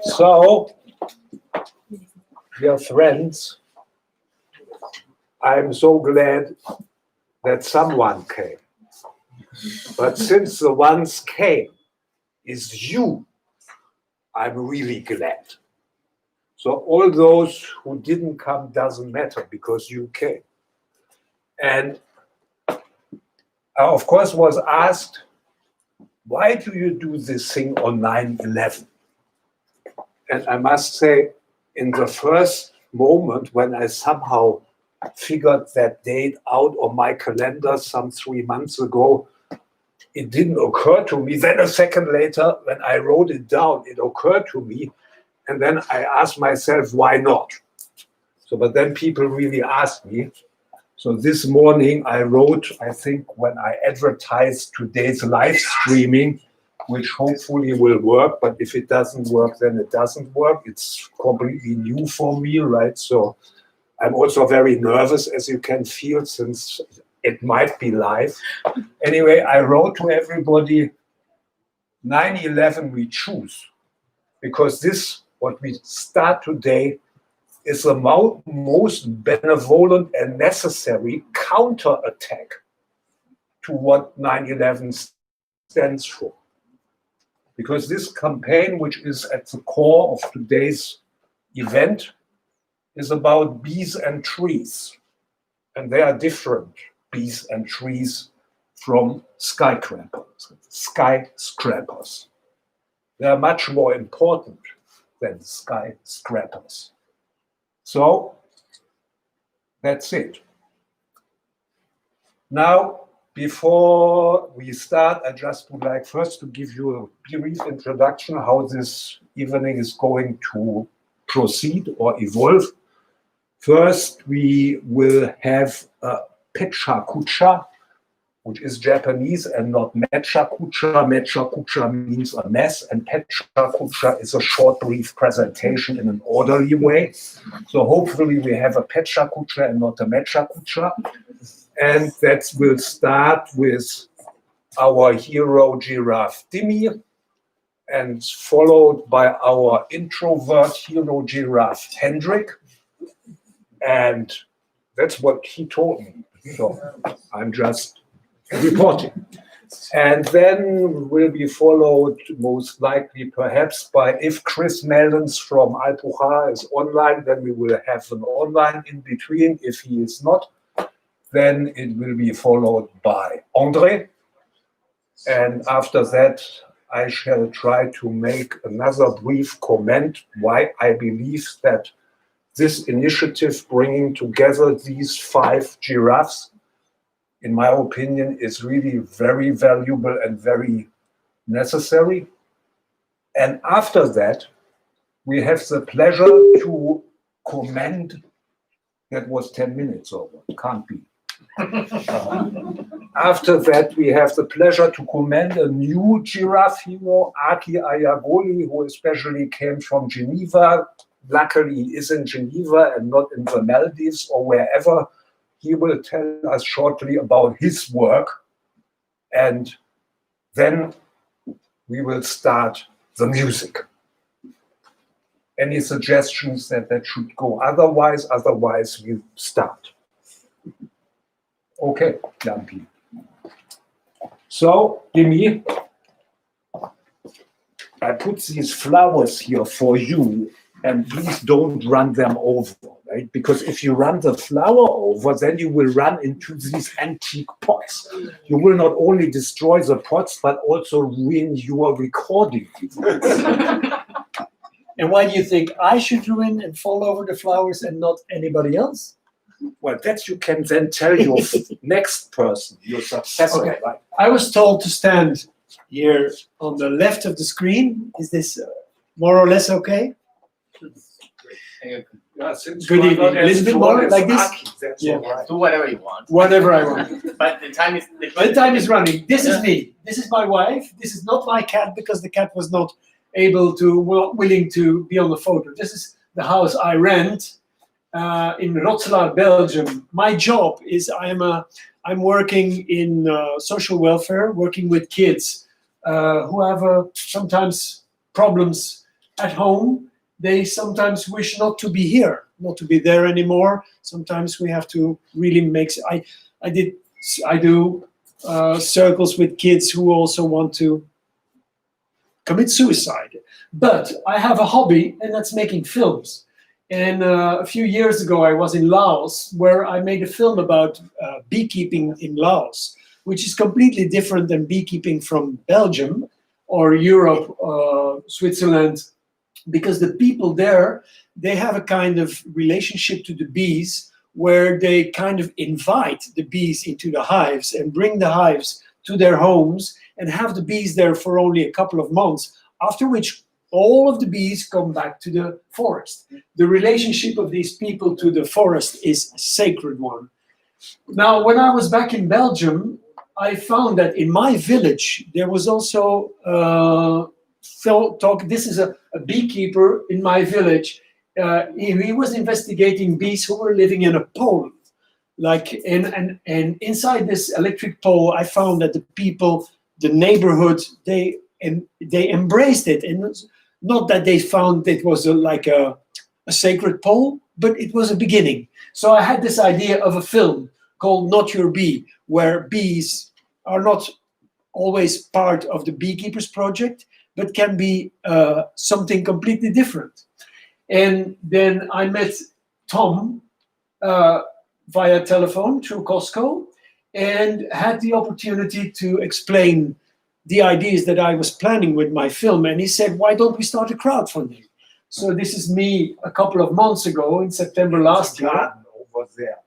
So, dear friends, I'm so glad that someone came. But since the ones came is you, I'm really glad. So all those who didn't come doesn't matter because you came. And I, of course, was asked, why do you do this thing on 9/11? And I must say, in the first moment when I somehow figured that date out on my calendar some 3 months ago, it didn't occur to me. Then a second later, when I wrote it down, it occurred to me. And then I asked myself, why not? So, but then people really asked me. So this morning I wrote, I think when I advertised today's live streaming, which hopefully will work, but if it doesn't work, then it doesn't work. It's completely new for me, right? So I'm also very nervous, as you can feel, since it might be live. Anyway, I wrote to everybody, 9/11 we choose, because this, what we start today, is the most benevolent and necessary counterattack to what 9/11 stands for. Because this campaign, which is at the core of today's event, is about bees and trees. And they are different bees and trees from skyscrapers. They are much more important than skyscrapers. So that's it. Now, before we start, I just would like first to give you a brief introduction how this evening is going to proceed or evolve. First, we will have a pecha-kucha, which is Japanese and not mecha-kucha. Mecha-kucha means a mess, and pecha-kucha is a short, brief presentation in an orderly way. So hopefully we have a pecha-kucha and not a mecha-kucha. And that will start with our hero Giraffe Timmy, and followed by our introvert hero Giraffe Hendrik. And that's what he told me. So I'm just reporting. And then will be followed most likely perhaps by, if Chris Mellons from Alpuja is online, then we will have an online in between. If he is not, then it will be followed by André. And after that, I shall try to make another brief comment why I believe that this initiative, bringing together these 5 giraffes, in my opinion, is really very valuable and very necessary. And after that, we have the pleasure to commend, that was 10 minutes over, can't be. After that, we have the pleasure to commend a new giraffe hero, Aki Ayagoli, who especially came from Geneva. Luckily, he is in Geneva and not in the Maldives or wherever. He will tell us shortly about his work. And then we will start the music. Any suggestions that should go otherwise? Otherwise, we start. Okay, Lampi. So, Jimmy, I put these flowers here for you, and please don't run them over, right? Because if you run the flower over, then you will run into these antique pots. You will not only destroy the pots, but also ruin your recording. And why do you think I should ruin and fall over the flowers and not anybody else? Well, that you can then tell your next person, your successor, Okay. right? I was told to stand Here on the left of the screen, is this more or less okay? Yeah, since Good you are evening. not A little as bit tall more as like this? Aki, that's Yeah. all right. Do whatever you want. Whatever I want. But the time is The time is running. This is me. This is my wife. This is not my cat because the cat was not able to, willing to be on the photo. This is the house I rent in Rotselaar, Belgium. My job is I'm working in social welfare, working with kids who have sometimes problems at home. They sometimes wish not to be here, not to be there anymore. Sometimes we have to really make. I do circles with kids who also want to commit suicide. But I have a hobby, and that's making films. And a few years ago, I was in Laos, where I made a film about beekeeping in Laos, which is completely different than beekeeping from Belgium or Europe, Switzerland, because the people there, they have a kind of relationship to the bees where they kind of invite the bees into the hives and bring the hives to their homes and have the bees there for only a couple of months, after which all of the bees come back to the forest. The relationship of these people to the forest is a sacred one. Now, when I was back in Belgium, I found that in my village, there was also talk. This is a beekeeper in my village. He was investigating bees who were living in a pole. And inside this electric pole, I found that the people, the neighborhood, they embraced it. And it's not that they found it was like a sacred pole, but it was a beginning. So I had this idea of a film called Not Your Bee, where bees are not always part of the beekeeper's project, but can be something completely different. And then I met Tom via telephone through Costco and had the opportunity to explain the ideas that I was planning with my film. And he said, why don't we start a crowdfunding? So this is me a couple of months ago in September last year. Over there.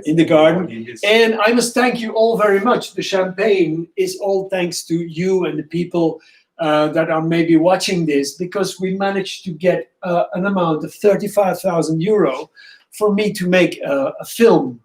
In the garden. And I must thank you all very much. The champagne is all thanks to you and the people that are maybe watching this, because we managed to get an amount of 35,000 euro for me to make a film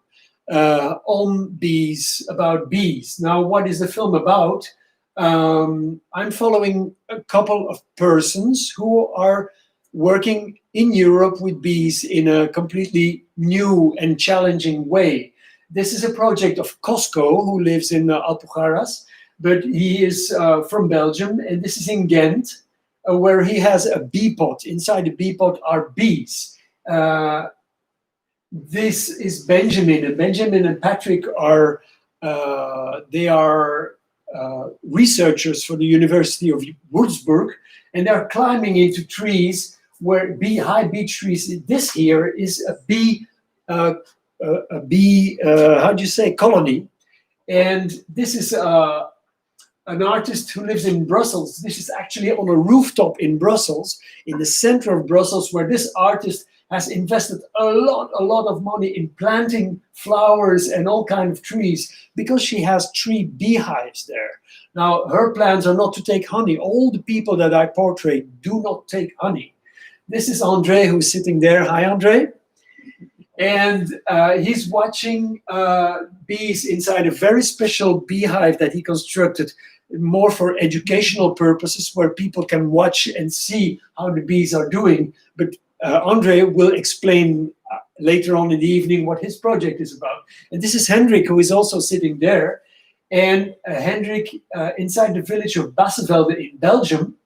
on bees, about bees. Now, what is the film about? I'm following a couple of persons who are working in Europe with bees in a completely new and challenging way. This is a project of Costco, who lives in Alpujarras, but he is from Belgium, and this is in Ghent, where he has a bee pot. Inside the bee pot are bees. This is Benjamin, and Benjamin and Patrick are researchers for the University of Würzburg, and they're climbing into trees where high bee trees. This here is a bee, how do you say, colony, and this is an artist who lives in Brussels. This is actually on a rooftop in Brussels, in the center of Brussels, where this artist has invested a lot of money in planting flowers and all kinds of trees, because she has 3 beehives there. Now, her plans are not to take honey. All the people that I portray do not take honey. This is Andre, who's sitting there. Hi, Andre. And he's watching bees inside a very special beehive that he constructed more for educational purposes, where people can watch and see how the bees are doing. But Andre will explain later on in the evening what his project is about. And this is Hendrik, who is also sitting there. And Hendrik, inside the village of Bassevelde in Belgium,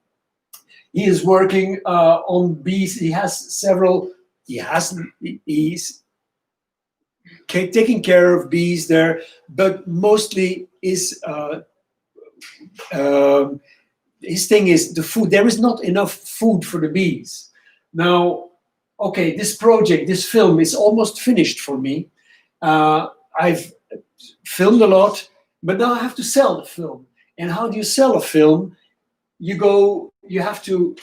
he is working on bees. He has several, he's taking care of bees there, but mostly his thing is the food. There is not enough food for the bees. Now, okay, this project, this film is almost finished for me. I've filmed a lot, but now I have to sell the film. And how do you sell a film? You have to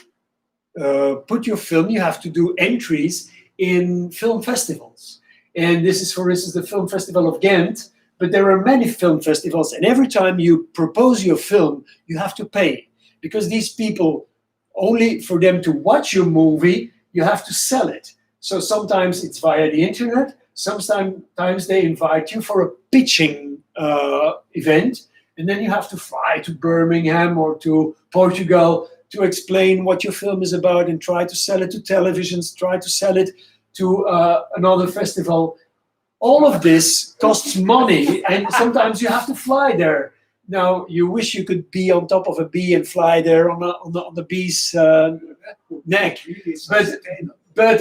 put your film, you have to do entries in film festivals. And this is, for instance, the Film Festival of Ghent, But there are many film festivals, and every time you propose your film, you have to pay, because these people, only for them to watch your movie, you have to sell it. So sometimes it's via the internet, sometimes they invite you for a pitching event, and then you have to fly to Birmingham or to Portugal to explain what your film is about and try to sell it to televisions, try to sell it to another festival. All of this costs money, and sometimes you have to fly there. Now, you wish you could be on top of a bee and fly there on the bee's neck, but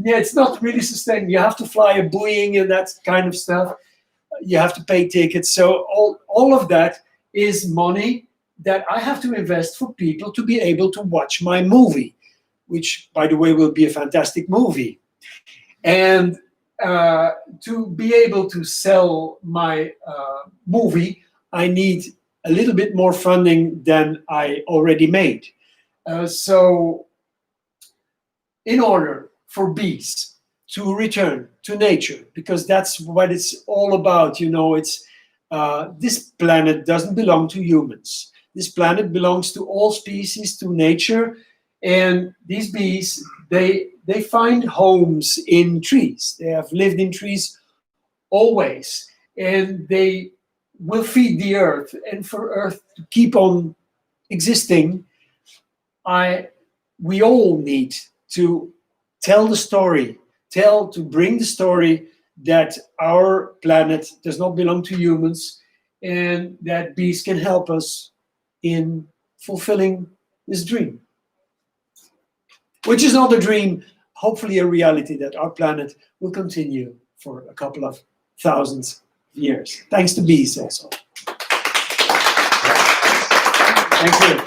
yeah, it's not really sustainable. You have to fly a Boeing and that kind of stuff. You have to pay tickets. So all of that is money that I have to invest for people to be able to watch my movie, which, by the way, will be a fantastic movie. And to be able to sell my movie, I need a little bit more funding than I already made. So in order for bees to return to nature, because that's what it's all about, it's this planet doesn't belong to humans. This planet belongs to all species, to nature, and these bees, they find homes in trees. They have lived in trees always, and they will feed the earth. And for Earth to keep on existing, we all need to tell the story, to bring the story that our planet does not belong to humans, and that bees can help us in fulfilling this dream. Which is not a dream, hopefully a reality, that our planet will continue for a couple of thousands of years. Thanks to bees also. Thank you.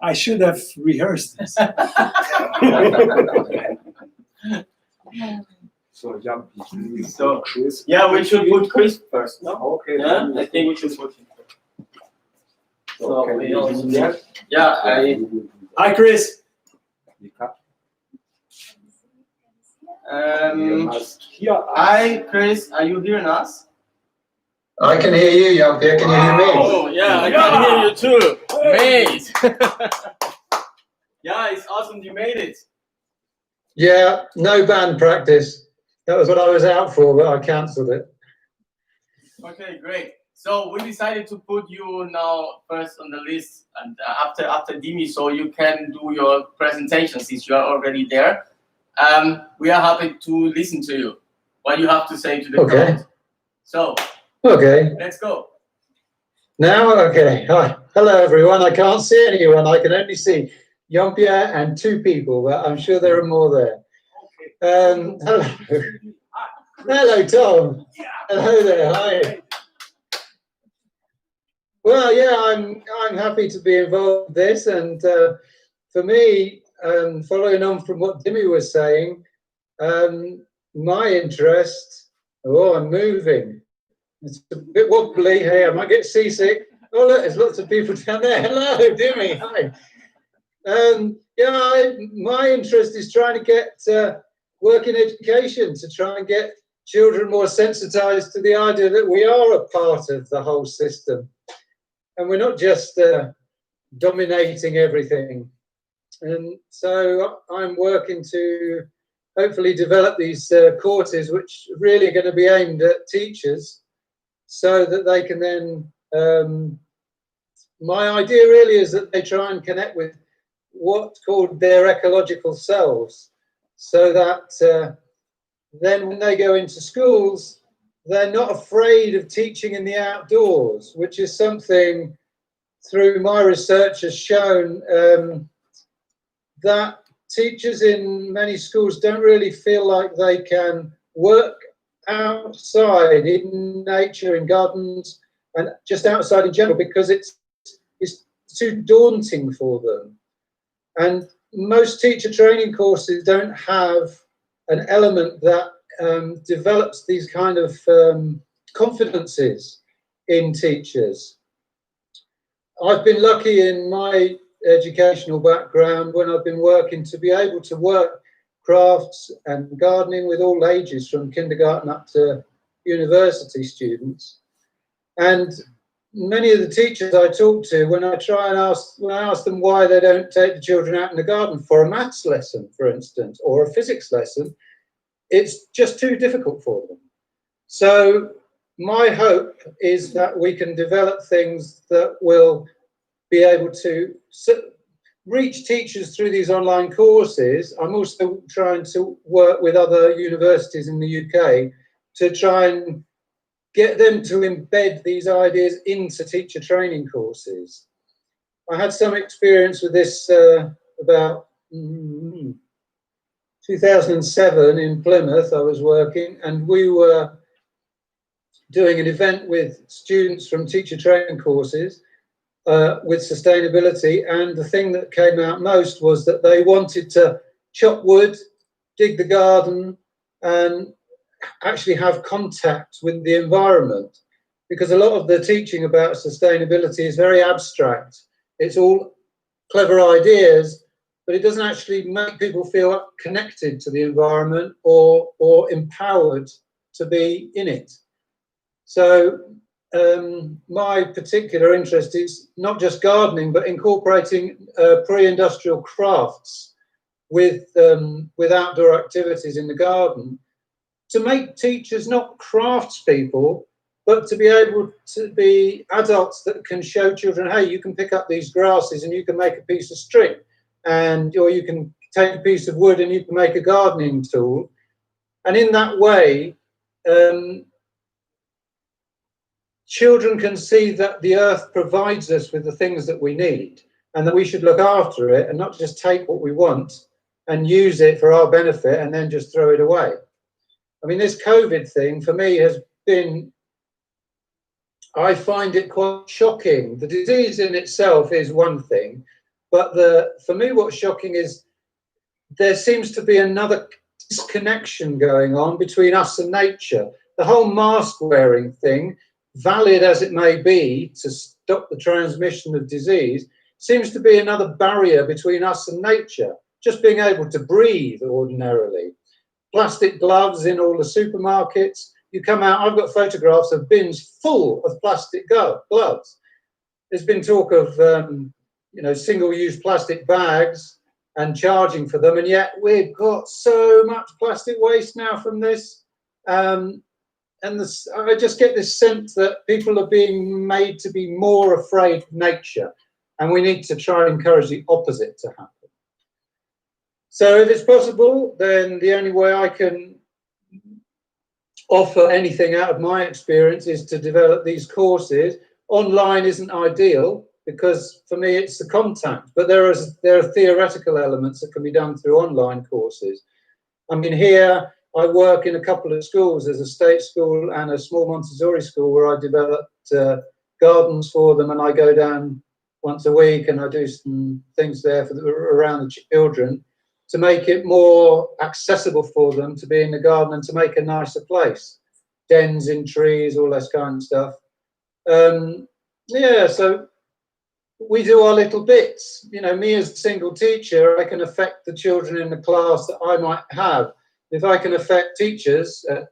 I should have rehearsed this. So, yeah, we should put Chris first, no? Okay. Yeah, I think we should put him first. So, Okay. we also, Hi, Chris. Hi, Chris, are you hearing us? I can hear you, Jan-Pierre. Can you hear me? Oh, yeah, I can hear you too. Mate. Yeah, it's awesome you made it. Yeah, no band practice. That was what I was out for, but I cancelled it. Okay, great. So we decided to put you now first on the list, and after Dimi, so you can do your presentation since you are already there. We are happy to listen to you. What you have to say to the crowd. So. Okay. Let's go. Now, okay. Hi. Hello, everyone. I can't see anyone. I can only see Jan-Pierre and two people, but I'm sure there are more there. Hello. Hello, Tom. Hello there. Hi. Well, yeah, I'm happy to be involved in this, and for me, following on from what Dimi was saying, my interest. Oh, I'm moving. It's a bit wobbly. Hey, I might get seasick. Oh, look, there's lots of people down there. Hello, Dimi. Hi. Yeah, my interest is trying to get work in education, to try and get children more sensitized to the idea that we are a part of the whole system. And we're not just dominating everything. And so I'm working to hopefully develop these courses, which really are going to be aimed at teachers, so that they can then, my idea really is that they try and connect with what's called their ecological selves, so that then when they go into schools, they're not afraid of teaching in the outdoors, which is something through my research has shown that teachers in many schools don't really feel like they can work outside in nature, in gardens, and just outside in general, because it's too daunting for them. And most teacher training courses don't have an element that develops these kind of confidences in teachers. I've been lucky in my educational background, when I've been working, to be able to work crafts and gardening with all ages, from kindergarten up to university students. And many of the teachers I talk to, when I ask them why they don't take the children out in the garden for a maths lesson, for instance, or a physics lesson, it's just too difficult for them. So my hope is that we can develop things that will be able to reach teachers through these online courses. I'm also trying to work with other universities in the UK to try and get them to embed these ideas into teacher training courses. I had some experience with this about 2007 in Plymouth. I was working, and we were doing an event with students from teacher training courses with sustainability, and the thing that came out most was that they wanted to chop wood, dig the garden, and actually have contact with the environment, because a lot of the teaching about sustainability is very abstract. It's all clever ideas, but it doesn't actually make people feel connected to the environment or empowered to be in it. So my particular interest is not just gardening, but incorporating pre-industrial crafts with outdoor activities in the garden, to make teachers not craftspeople, but to be able to be adults that can show children, hey, you can pick up these grasses and you can make a piece of string, or you can take a piece of wood and you can make a gardening tool. And in that way, children can see that the earth provides us with the things that we need, and that we should look after it and not just take what we want and use it for our benefit and then just throw it away. I mean, this COVID thing for me has been, I find it quite shocking. The disease in itself is one thing, but for me what's shocking is there seems to be another disconnection going on between us and nature. The whole mask wearing thing, valid as it may be to stop the transmission of disease, seems to be another barrier between us and nature, just being able to breathe ordinarily. Plastic gloves in all the supermarkets. You come out, I've got photographs of bins full of plastic gloves. There's been talk of single-use plastic bags and charging for them, and yet we've got so much plastic waste now from this. I just get this sense that people are being made to be more afraid of nature, and we need to try and encourage the opposite to happen. So if it's possible, then the only way I can offer anything out of my experience is to develop these courses. Online isn't ideal, because for me it's the contact, but there are theoretical elements that can be done through online courses. I mean, here I work in a couple of schools. There's a state school and a small Montessori school where I developed gardens for them, and I go down once a week and I do some things there around the children, to make it more accessible for them to be in the garden and to make a nicer place. Dens in trees, all that kind of stuff. So we do our little bits. You know, me as a single teacher, I can affect the children in the class that I might have. If I can affect teachers at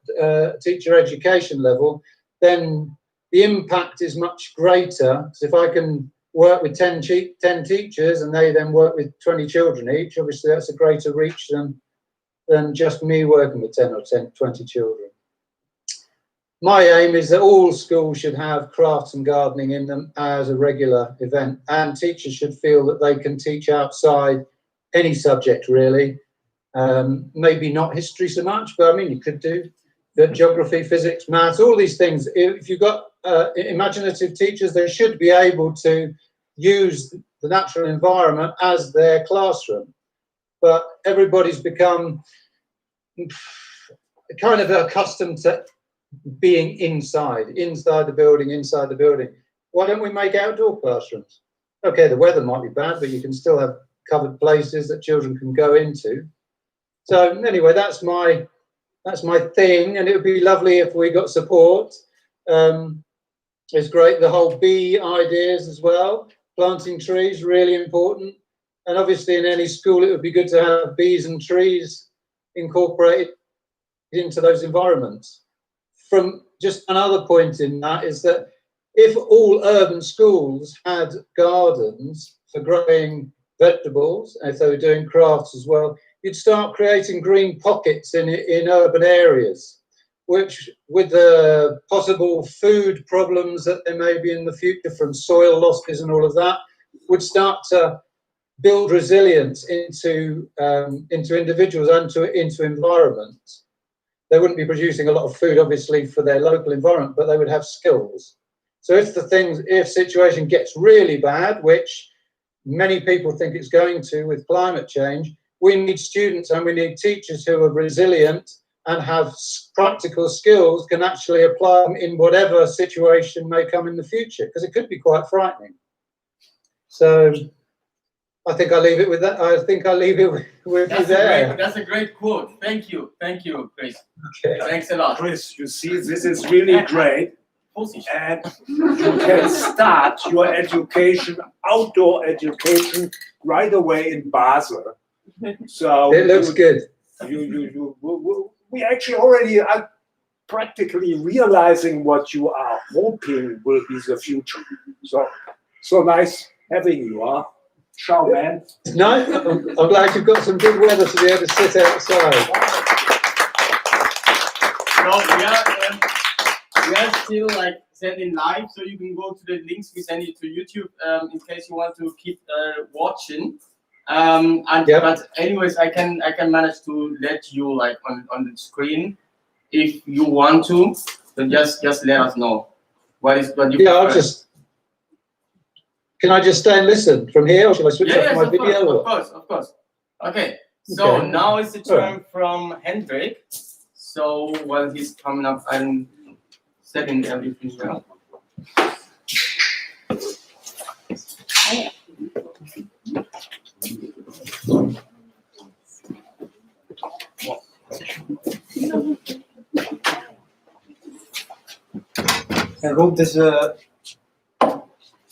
teacher education level, then the impact is much greater. So if I can work with 10 teachers and they then work with 20 children each, obviously that's a greater reach than just me working with 10 or 20 children. My aim is that all schools should have crafts and gardening in them as a regular event, and teachers should feel that they can teach outside any subject really. Maybe not history so much, but I mean, you could do geography, physics, maths, all these things. If you've got imaginative teachers, they should be able to use the natural environment as their classroom. But everybody's become kind of accustomed to being inside the building. Why don't we make outdoor classrooms? Okay, the weather might be bad, but you can still have covered places that children can go into. So anyway, that's my thing, and it would be lovely if we got support. It's great, the whole bee ideas as well. Planting trees, really important. And obviously in any school, it would be good to have bees and trees incorporated into those environments. From just another point in that is that if all urban schools had gardens for growing vegetables, and if they were doing crafts as well, you'd start creating green pockets in urban areas, which, with the possible food problems that there may be in the future from soil losses and all of that, would start to build resilience into individuals and into environments. They wouldn't be producing a lot of food, obviously, for their local environment, but they would have skills. So if situation gets really bad, which many people think it's going to with climate change, we need students and we need teachers who are resilient and have practical skills, can actually apply them in whatever situation may come in the future, because it could be quite frightening. So I think I'll leave it with that. I think I'll leave it with you there. That's a great quote. Thank you, Chris. Okay. Thanks a lot. Chris, you see, this is really great. And you can start your education, outdoor education, right away in Basel. So it looks good. We actually already are practically realizing what you are hoping will be the future. So nice having you, huh? Ciao, man. No, I'm glad you've got some good weather to be able to sit outside. We are still like sending live, so you can go to the links we send you to YouTube in case you want to keep watching. But anyways, I can manage to let you like on the screen if you want to. Then just let us know what you. Yeah, prefer. Can I just stay and listen from here, or shall I switch off my video? Of course. Okay. So now it's the turn from Hendrik. So while he's coming up, I'm setting everything down. I hope this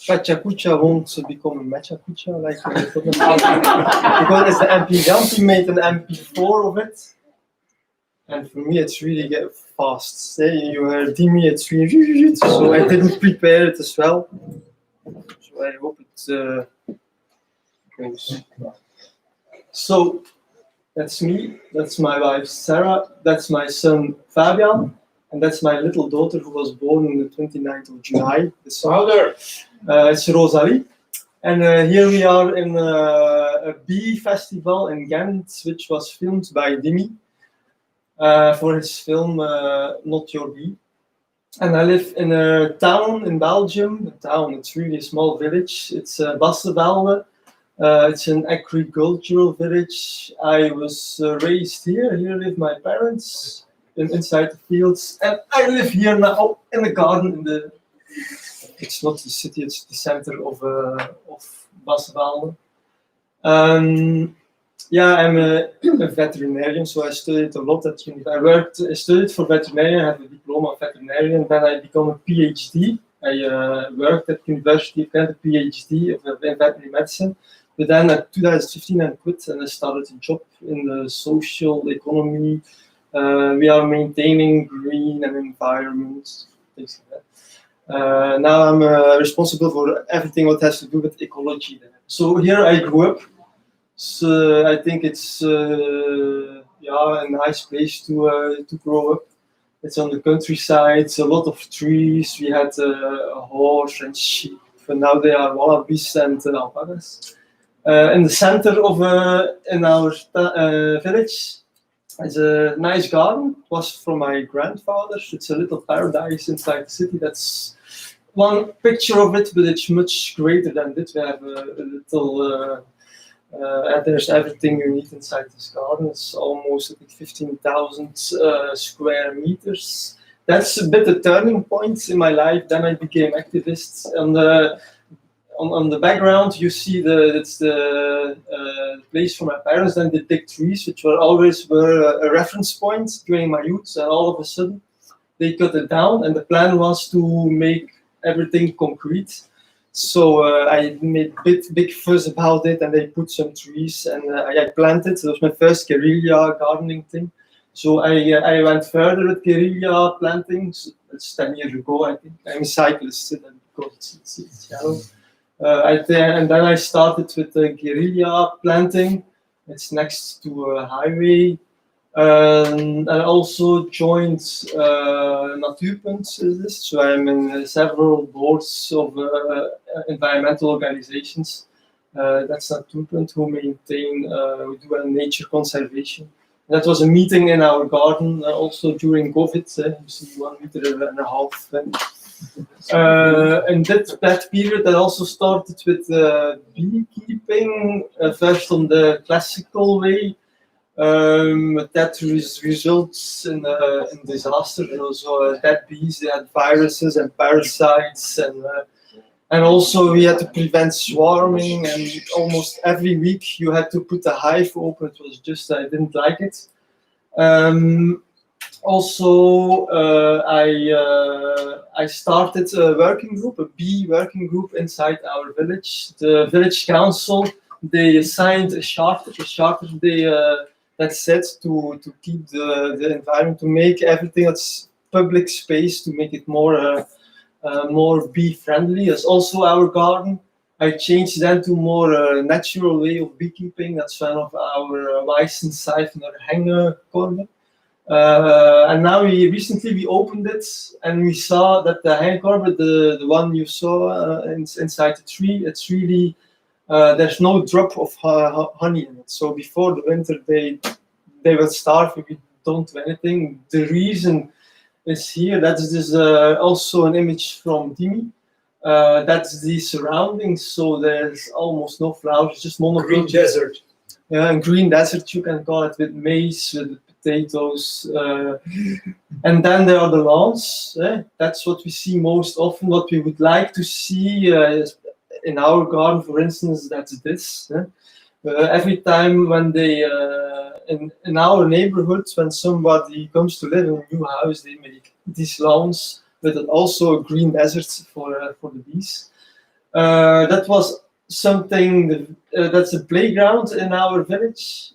Pachacucha won't become a Machacucha like because it's the MP1, we made an MP4 of it, and for me it's really get fast. Say you heard Dimi, it's really so I didn't prepare it as well. So I hope it goes. So that's me, that's my wife Sarah, that's my son Fabian, and that's my little daughter who was born on the 29th of July. It's Rosalie. And here we are in a bee festival in Ghent, which was filmed by Dimi for his film Not Your Bee. And I live in a town in Belgium. It's really a small village. It's Bassevelde. It's an agricultural village. I was raised here. Here live my parents inside the fields. And I live here now in the garden. It's not the city, it's the center of Bassevelde. I'm a veterinarian, so I studied a lot at university. I studied for veterinarian, I have a diploma of veterinarian, then I became a PhD. I worked at university, got a PhD in veterinary medicine. But then in 2015 I quit and I started a job in the social economy. We are maintaining green and environment, things like that. Now I'm responsible for everything what has to do with ecology. So here I grew up. So I think it's a nice place to grow up. It's on the countryside. It's a lot of trees. We had a horse and sheep. And now they are wallabies and alpacas. In the center of in our village is a nice garden. It was from my grandfather. It's a little paradise inside the city. That's one picture of it, but it's much greater than this. We have a little, there's everything you need inside this garden. It's almost 15,000 square meters. That's a bit a turning point in my life. Then I became activist. And on the background, you see it's the place for my parents. Then they dig trees, which were always a reference point during my youth. And all of a sudden, they cut it down. And the plan was to make everything concrete. So I made big fuss about it, and they put some trees, and I planted. It was my first guerrilla gardening thing. So I went further with guerrilla planting. So that's 10 years ago, I think. I'm a cyclist, so because it's yellow. And then I started with the guerrilla planting. It's next to a highway. I also joined Natuurpunt, so I'm in several boards of environmental organizations. That's Natuurpunt, who maintain, we do nature conservation. That was a meeting in our garden, also during COVID. You see 1.5 meters. And that period, I also started with beekeeping, first on the classical way. That results in disaster. So dead bees, they had viruses and parasites, and also we had to prevent swarming. And almost every week you had to put a hive open. It was just I didn't like it. Also, I started a working group, a bee working group inside our village. The village council, they assigned a charter. That's set to keep the environment, to make everything that's public space, to make it more bee friendly. As also our garden, I changed then to more natural way of beekeeping. That's one of our Weissenseifener Hängekorben. And now recently we opened it, and we saw that the Hängekorben, the one you saw inside the tree, it's really there's no drop of honey in it. So before the winter, they will starve if we don't do anything. The reason is here. That's this also an image from Dimi. That's the surroundings. So there's almost no flowers, just monoculture. Green desert. Yeah, and green desert you can call it, with maize, with potatoes, and then there are the lawns. That's what we see most often. What we would like to see in our garden, for instance, that's this. Every time when they, in our neighborhoods, when somebody comes to live in a new house, they make these lawns with also a green desert for the bees. That was something, that's a playground in our village.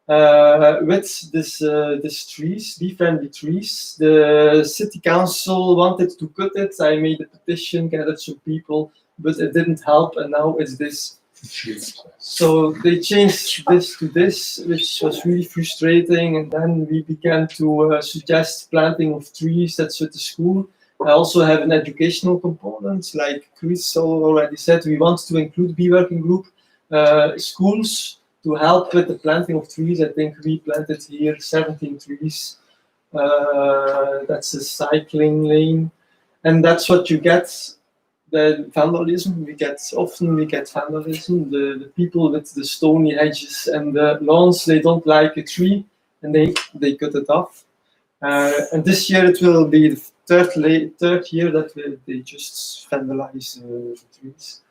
With this trees, bee-friendly trees. The city council wanted to cut it. I made a petition, gathered some people, but it didn't help, and now it's this. So they changed this to this, which was really frustrating, and then we began to suggest planting of trees. That's with the school. I also have an educational component, like Chris already said. We want to include bee working group, schools, to help with the planting of trees. I think we planted here 17 trees. That's a cycling lane, and that's what you get. The vandalism, we get vandalism. The people with the stony hedges and the lawns, they don't like a tree, and they cut it off. And this year it will be the third year that they just vandalize the trees.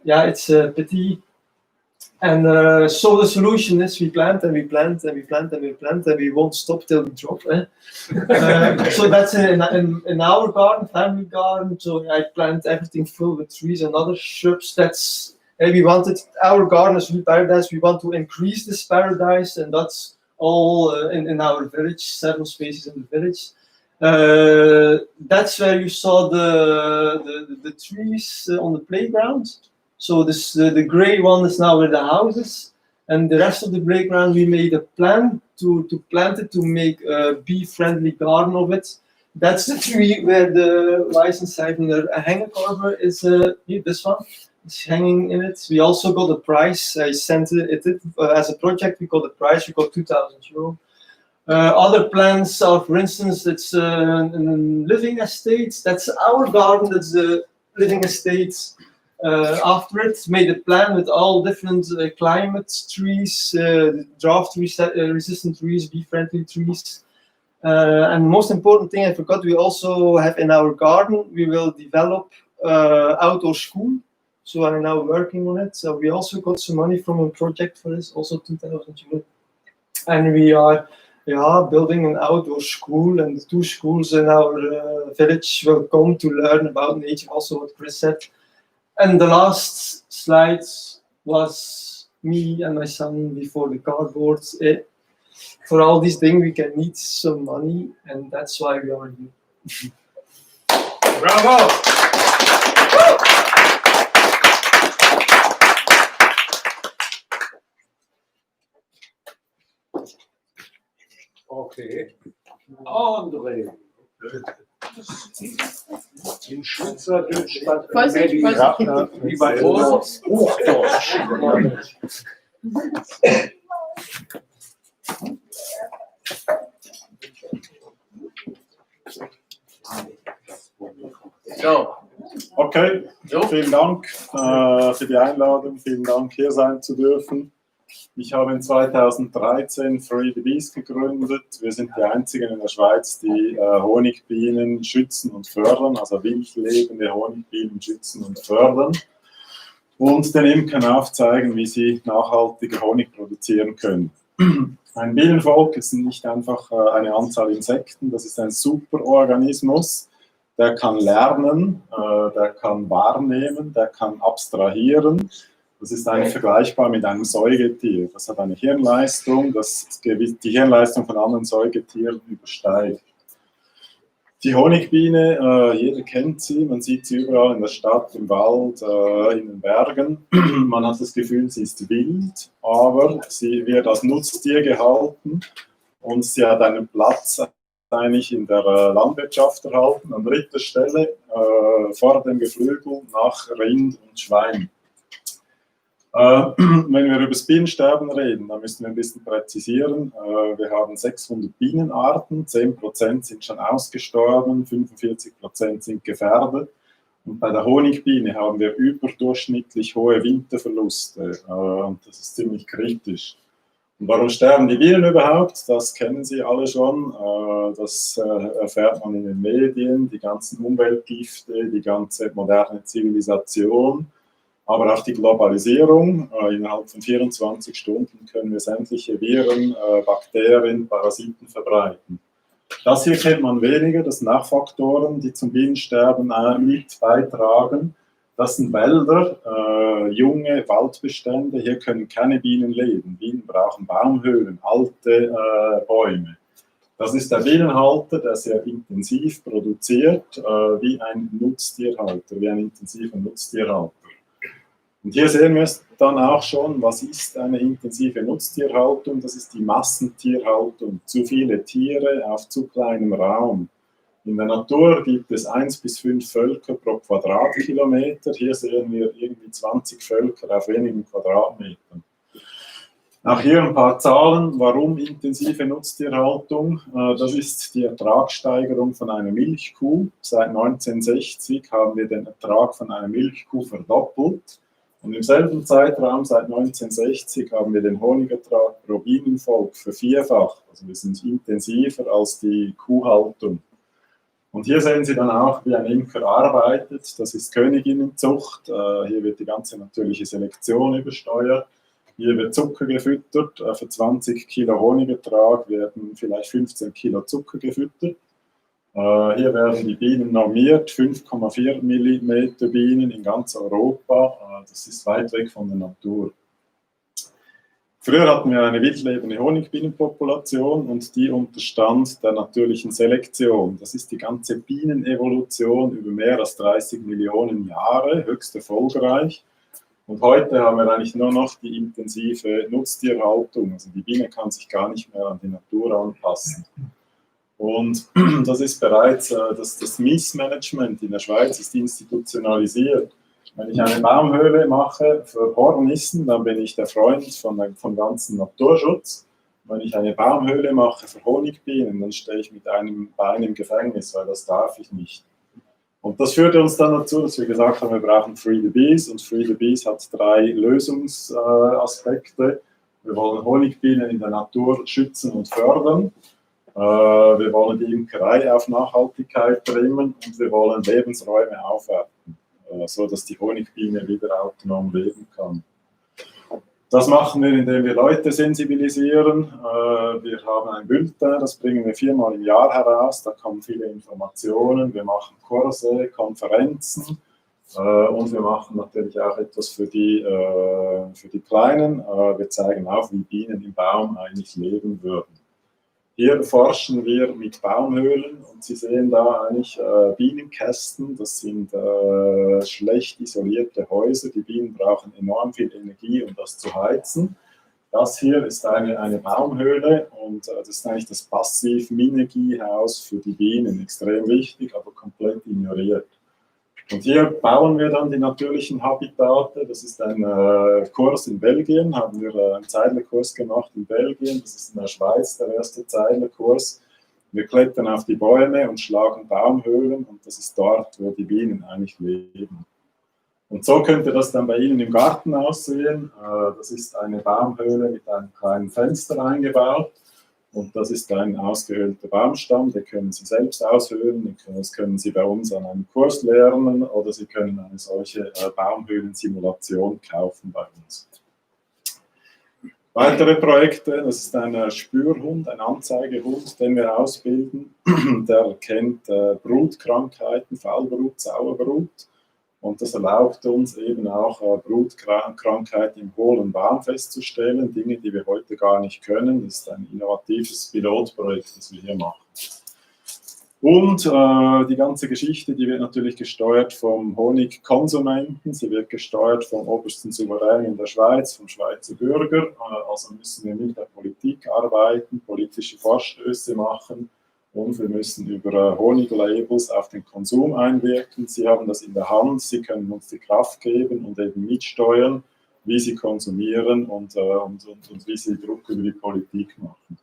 Yeah, it's a pity. And so the solution is we plant and we plant and we plant and we plant, and we won't stop till we drop. So that's in our garden, family garden. So I plant everything full with trees and other shrubs. That's we wanted our garden as paradise. We want to increase this paradise, and that's all in our village. 7 spaces in the village. That's where you saw the trees on the playground. So this the gray one is now with the houses, and the rest of the playground we made a plan to plant it, to make a bee-friendly garden of it. That's the tree where the Weissenseifener Hängekorben is. This one is hanging in it. We also got a prize. I sent it as a project. We got a prize. We got €2,000. Other plants are, for instance, it's living estates. That's our garden. That's the living estates. After it, made a plan with all different climate trees, drought resistant trees, bee-friendly trees. And most important thing I forgot, we also have in our garden, we will develop outdoor school. So I'm now working on it. So we also got some money from a project for this, also €2,000. And we are yeah, building an outdoor school, and the 2 schools in our village will come to learn about nature, also what Chris said. And the last slide was me and my son before the cardboard. For all these things, we can need some money, and that's why we are here. Bravo! Okay. André. In Schweizerdeutsch, maybe wie bei uns Hochdeutsch. So, Okay, Jo. vielen Dank für die Einladung, vielen Dank hier sein zu dürfen. Ich habe in 2013 Free the Bees gegründet. Wir sind die einzigen in der Schweiz, die Honigbienen schützen und fördern, also wildlebende Honigbienen schützen und fördern und den Imkern aufzeigen, wie sie nachhaltige Honig produzieren können. Ein Bienenvolk ist nicht einfach eine Anzahl Insekten, das ist ein Superorganismus. Der kann lernen, der kann wahrnehmen, der kann abstrahieren. Das ist eigentlich vergleichbar mit einem Säugetier. Das hat eine Hirnleistung, das die Hirnleistung von anderen Säugetieren übersteigt. Die Honigbiene, jeder kennt sie, man sieht sie überall in der Stadt, im Wald, in den Bergen. Man hat das Gefühl, sie ist wild, aber sie wird als Nutztier gehalten und sie hat einen Platz eigentlich in der Landwirtschaft erhalten, an dritter Stelle vor dem Geflügel nach Rind und Schwein. Wenn wir über das Bienensterben reden, dann müssen wir ein bisschen präzisieren. Wir haben 600 Bienenarten, 10% sind schon ausgestorben, 45% sind gefährdet. Und bei der Honigbiene haben wir überdurchschnittlich hohe Winterverluste. Und das ist ziemlich kritisch. Und warum sterben die Bienen überhaupt? Das kennen Sie alle schon. Das erfährt man in den Medien, die ganzen Umweltgifte, die ganze moderne Zivilisation. Aber auch die Globalisierung. Innerhalb von 24 Stunden können wir sämtliche Viren, Bakterien, Parasiten verbreiten. Das hier kennt man weniger, das sind auch Faktoren, die zum Bienensterben mit beitragen. Das sind Wälder, junge Waldbestände, hier können keine Bienen leben. Bienen brauchen Baumhöhlen, alte Bäume. Das ist der Bienenhalter, der sehr intensiv produziert, wie ein Nutztierhalter, wie ein intensiver Nutztierhalter. Und hier sehen wir es dann auch schon, was ist eine intensive Nutztierhaltung? Das ist die Massentierhaltung. Zu viele Tiere auf zu kleinem Raum. In der Natur gibt es 1 bis 5 Völker pro Quadratkilometer. Hier sehen wir irgendwie 20 Völker auf wenigen Quadratmetern. Auch hier ein paar Zahlen. Warum intensive Nutztierhaltung? Das ist die Ertragssteigerung von einer Milchkuh. Seit 1960 haben wir den Ertrag von einer Milchkuh verdoppelt. Und im selben Zeitraum, seit 1960, haben wir den Honigertrag pro Bienenvolk vervierfacht. Also wir sind intensiver als die Kuhhaltung. Und hier sehen Sie dann auch, wie ein Imker arbeitet. Das ist Königinnenzucht. Hier wird die ganze natürliche Selektion übersteuert. Hier wird Zucker gefüttert. Für 20 Kilo Honigertrag werden vielleicht 15 Kilo Zucker gefüttert. Hier werden die Bienen normiert, 5,4 mm Bienen in ganz Europa. Das ist weit weg von der Natur. Früher hatten wir eine wildlebende Honigbienenpopulation und die unterstand der natürlichen Selektion. Das ist die ganze Bienenevolution über mehr als 30 Millionen Jahre, höchst erfolgreich. Und heute haben wir eigentlich nur noch die intensive Nutztierhaltung. Also die Biene kann sich gar nicht mehr an die Natur anpassen. Und das ist bereits, das Missmanagement in der Schweiz ist institutionalisiert. Wenn ich eine Baumhöhle mache für Hornissen, dann bin ich der Freund vom ganzen Naturschutz. Wenn ich eine Baumhöhle mache für Honigbienen, dann stehe ich mit einem Bein im Gefängnis, weil das darf ich nicht. Und das führte uns dann dazu, dass wir gesagt haben, wir brauchen Free the Bees. Und Free the Bees hat 3 Lösungsaspekte. Wir wollen Honigbienen in der Natur schützen und fördern. Wir wollen die Imkerei auf Nachhaltigkeit bringen und wir wollen Lebensräume aufwerten, sodass die Honigbiene wieder autonom leben kann. Das machen wir, indem wir Leute sensibilisieren. Wir haben ein Bulletin, das bringen wir 4-mal im Jahr heraus. Da kommen viele Informationen. Wir machen Kurse, Konferenzen und wir machen natürlich auch etwas für die Kleinen. Wir zeigen auf, wie Bienen im Baum eigentlich leben würden. Hier forschen wir mit Baumhöhlen und Sie sehen da eigentlich Bienenkästen. Das sind schlecht isolierte Häuser. Die Bienen brauchen enorm viel Energie, um das zu heizen. Das hier ist eine Baumhöhle und das ist eigentlich das Passiv-Minergiehaus für die Bienen. Extrem wichtig, aber komplett ignoriert. Und hier bauen wir dann die natürlichen Habitate. Das ist ein Kurs in Belgien, haben wir einen Zeidlerkurs gemacht in Belgien. Das ist in der Schweiz der erste Zeidlerkurs. Wir klettern auf die Bäume und schlagen Baumhöhlen und das ist dort, wo die Bienen eigentlich leben. Und so könnte das dann bei Ihnen im Garten aussehen. Das ist eine Baumhöhle mit einem kleinen Fenster eingebaut. Und das ist ein ausgehöhlter Baumstamm, den können Sie selbst aushöhlen, das können Sie bei uns an einem Kurs lernen oder Sie können eine solche Baumhöhlensimulation kaufen bei uns. Weitere Projekte, das ist ein Spürhund, ein Anzeigehund, den wir ausbilden. Der erkennt Brutkrankheiten, Fallbrut, Sauerbrut. Und das erlaubt uns eben auch Brutkrankheiten im hohlen Baum festzustellen, Dinge, die wir heute gar nicht können. Das ist ein innovatives Pilotprojekt, das wir hier machen. Und die ganze Geschichte, die wird natürlich gesteuert vom Honigkonsumenten, sie wird gesteuert vom obersten Souverän in der Schweiz, vom Schweizer Bürger. Also müssen wir mit der Politik arbeiten, politische Vorstöße machen. Und wir müssen über Honiglabels auf den Konsum einwirken. Sie haben das in der Hand, Sie können uns die Kraft geben und eben mitsteuern, wie Sie konsumieren und wie Sie Druck über die Politik machen.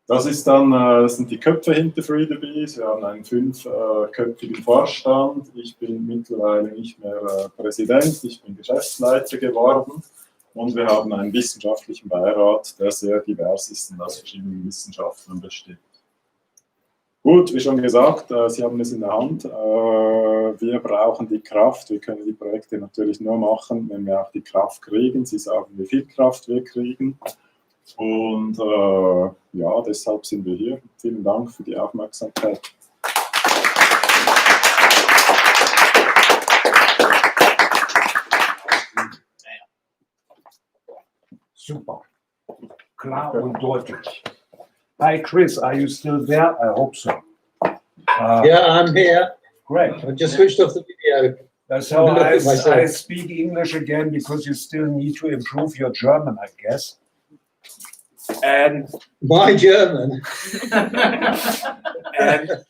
Das sind die Köpfe hinter Free the Bees. Wir haben einen 5-köpfigen Vorstand. Ich bin mittlerweile nicht mehr Präsident, ich bin Geschäftsleiter geworden. Und wir haben einen wissenschaftlichen Beirat, der sehr divers ist und aus verschiedenen Wissenschaftlern besteht. Gut, wie schon gesagt, Sie haben es in der Hand. Wir brauchen die Kraft. Wir können die Projekte natürlich nur machen, wenn wir auch die Kraft kriegen. Sie sagen, wie viel Kraft wir kriegen. Und ja, deshalb sind wir hier. Vielen Dank für die Aufmerksamkeit. Super. Klar und deutlich. Hi, Chris, are you still there? I hope so. Yeah, I'm here. Great. I just switched off the video. So Look at I myself. speak English again because you still need to improve your German, I guess. And My German. And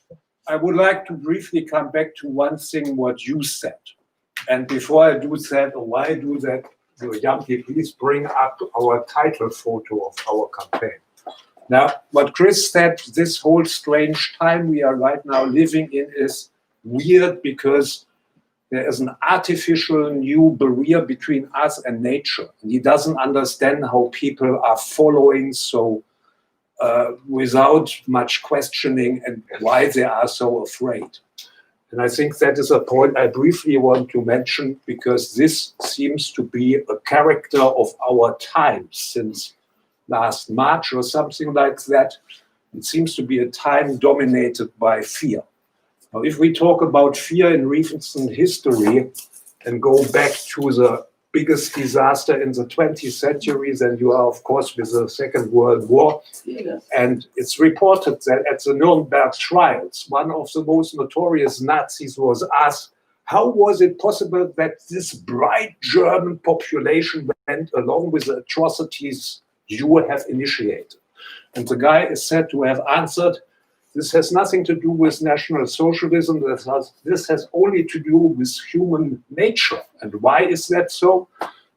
I would like to briefly come back to one thing what you said. And before I do that, or why I do that, Janki, please bring up our title photo of our campaign. Now, what Chris said, this whole strange time we are right now living in is weird because there is an artificial new barrier between us and nature. And he doesn't understand how people are following so without much questioning and why they are so afraid. And I think that is a point I briefly want to mention because this seems to be a character of our time since last March or something like that. It seems to be a time dominated by fear. Now, if we talk about fear in recent history and go back to the biggest disaster in the 20th century, then you are, of course, with the Second World War. And it's reported that at the Nuremberg trials, one of the most notorious Nazis was asked, how was it possible that this bright German population went along with the atrocities you have initiated? And the guy is said to have answered, this has nothing to do with National Socialism. This has only to do with human nature. And why is that so?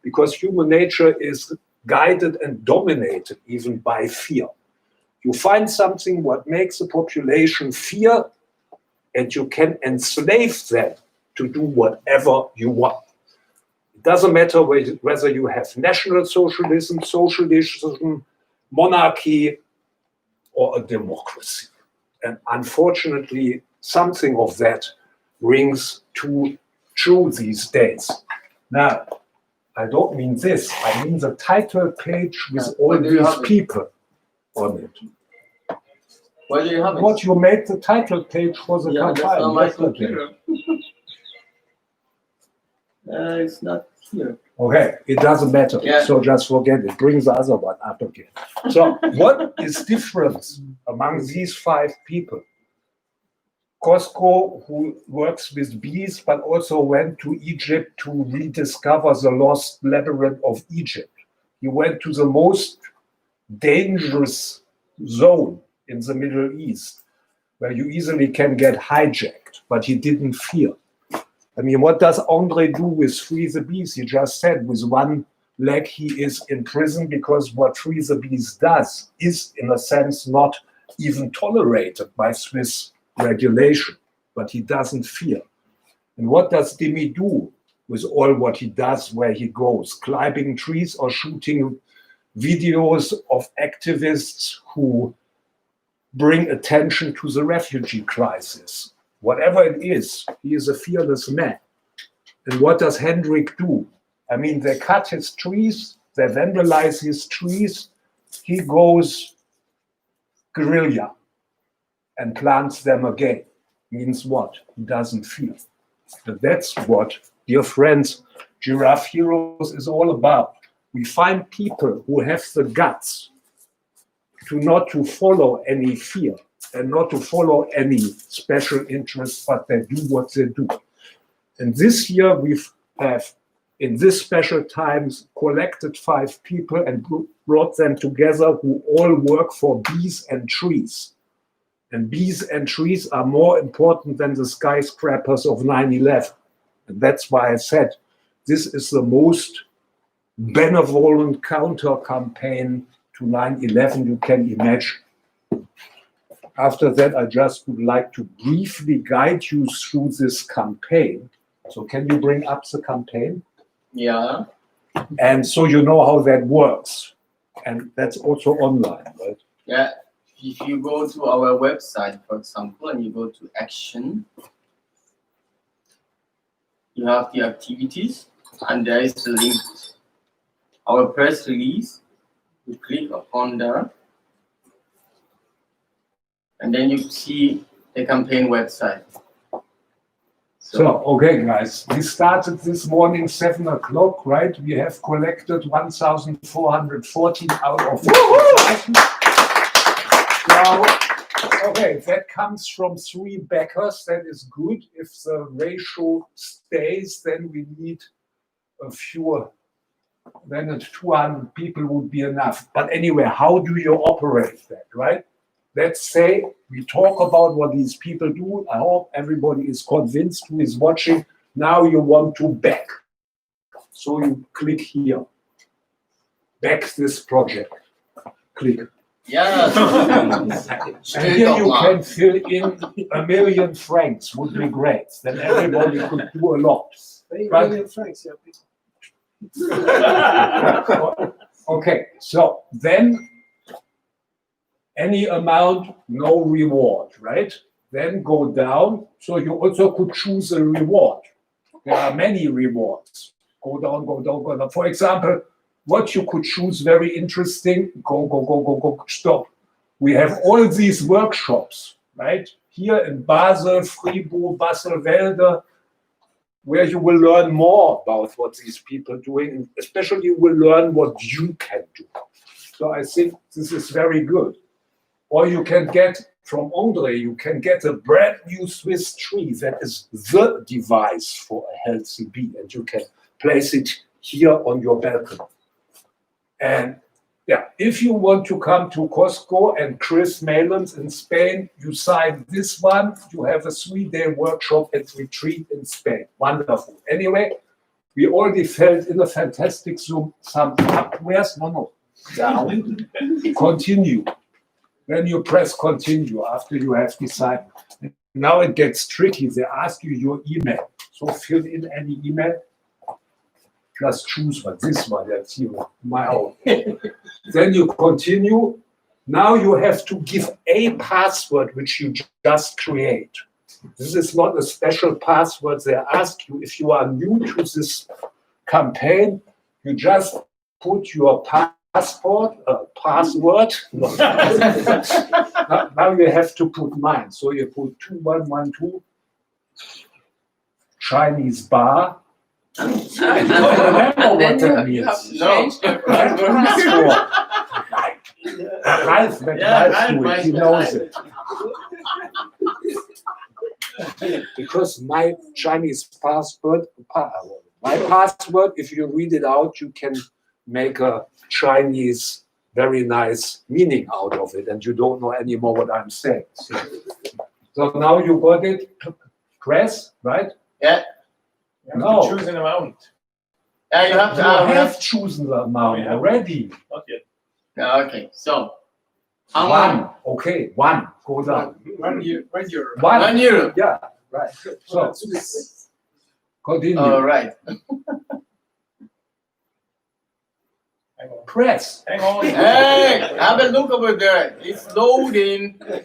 Because human nature is guided and dominated even by fear. You find something what makes the population fear, and you can enslave them to do whatever you want. It doesn't matter whether you have National Socialism, socialism, monarchy, or a democracy. And unfortunately, something of that rings true these days. Now, I don't mean this. I mean the title page with all Where do you these have it? people on it. Where do you have it? What you made the title page for the Yeah, that's campaign on my yesterday. computer. It's not here. Okay, it doesn't matter. Yeah. So just forget it. Bring the other one up again. So what is difference among these 5 people? Costco, who works with bees, but also went to Egypt to rediscover the lost labyrinth of Egypt. He went to the most dangerous zone in the Middle East, where you easily can get hijacked, but he didn't fear. I mean, what does Andre do with Free the Bees? He just said with one leg he is in prison because what Free the Bees does is, in a sense, not even tolerated by Swiss regulation, but he doesn't fear. And what does Dimi do with all what he does where he goes? Climbing trees or shooting videos of activists who bring attention to the refugee crisis. Whatever it is, he is a fearless man. And what does Hendrik do? I mean, they cut his trees, they vandalize his trees. He goes guerrilla and plants them again. Means what? He doesn't fear. But that's what, dear friends, Giraffe Heroes is all about. We find people who have the guts to not to follow any fear and not to follow any special interest, but they do what they do. And this year we have, in this special times, collected 5 people and brought them together who all work for bees and trees. And bees and trees are more important than the skyscrapers of 9/11. And that's why I said this is the most benevolent counter campaign to 9/11 you can imagine. After that, I just would like to briefly guide you through this campaign. So can you bring up the campaign? Yeah. And so you know how that works. And that's also online, right? Yeah. If you go to our website, for example, and you go to action, you have the activities, and there is the link. Our press release, you click upon there, and then you see the campaign website. So, okay, guys, we started this morning 7 o'clock, right? We have collected 1,414 out of 50,000. Now, okay, that comes from 3 backers. That is good. If the ratio stays, then we need a fewer. Then 200 people would be enough. But anyway, how do you operate that, right? Let's say we talk about what these people do. I hope everybody is convinced who is watching. Now you want to back. So you click here. Back this project. Click. Yeah. And here you can fill in 1 million francs, would be great. Then everybody could do a lot. Right? Million francs, yeah. Okay, so then any amount, no reward, right? Then go down, so you also could choose a reward. There are many rewards. Go down, go down, go down. For example, what you could choose, very interesting, go, stop. We have all these workshops, right? Here in Basel, Fribourg, Basel-Welde, where you will learn more about what these people are doing, and especially you will learn what you can do. So I think this is very good. Or you can get, from Andre, you can get a brand new Swiss tree that is the device for a healthy bee, and you can place it here on your balcony. And yeah, if you want to come to Costco and Chris Malins in Spain, you sign this one, you have a 3-day workshop and retreat in Spain. Wonderful. Anyway, we already felt in a fantastic Zoom some up. Where's no, down. Continue. Then you press continue after you have decided. Now it gets tricky. They ask you your email. So fill in any email. Just choose one. This one, that's here, my own. Then you continue. Now you have to give a password which you just create. This is not a special password. They ask you if you are new to this campaign. You just put your password. Now you have to put mine. So you put 2112 Chinese bar. I don't remember what that You have means. to change the Password. Ralph, let Ralph do it. He knows it. Because my Chinese password, if you read it out, you can make a Chinese very nice meaning out of it, and you don't know anymore what I'm saying. So now you got it. Press, right? Yeah. No. Choose an amount. Yeah, you have to. You have chosen the amount already. Not yet. Yeah, okay, so how One. much? Okay, one. Go down. 1 euro. 1 euro. Yeah, right. So continue. All right. Hang on. Press. Hang on. Hey, have a look over there. It's loading. Okay.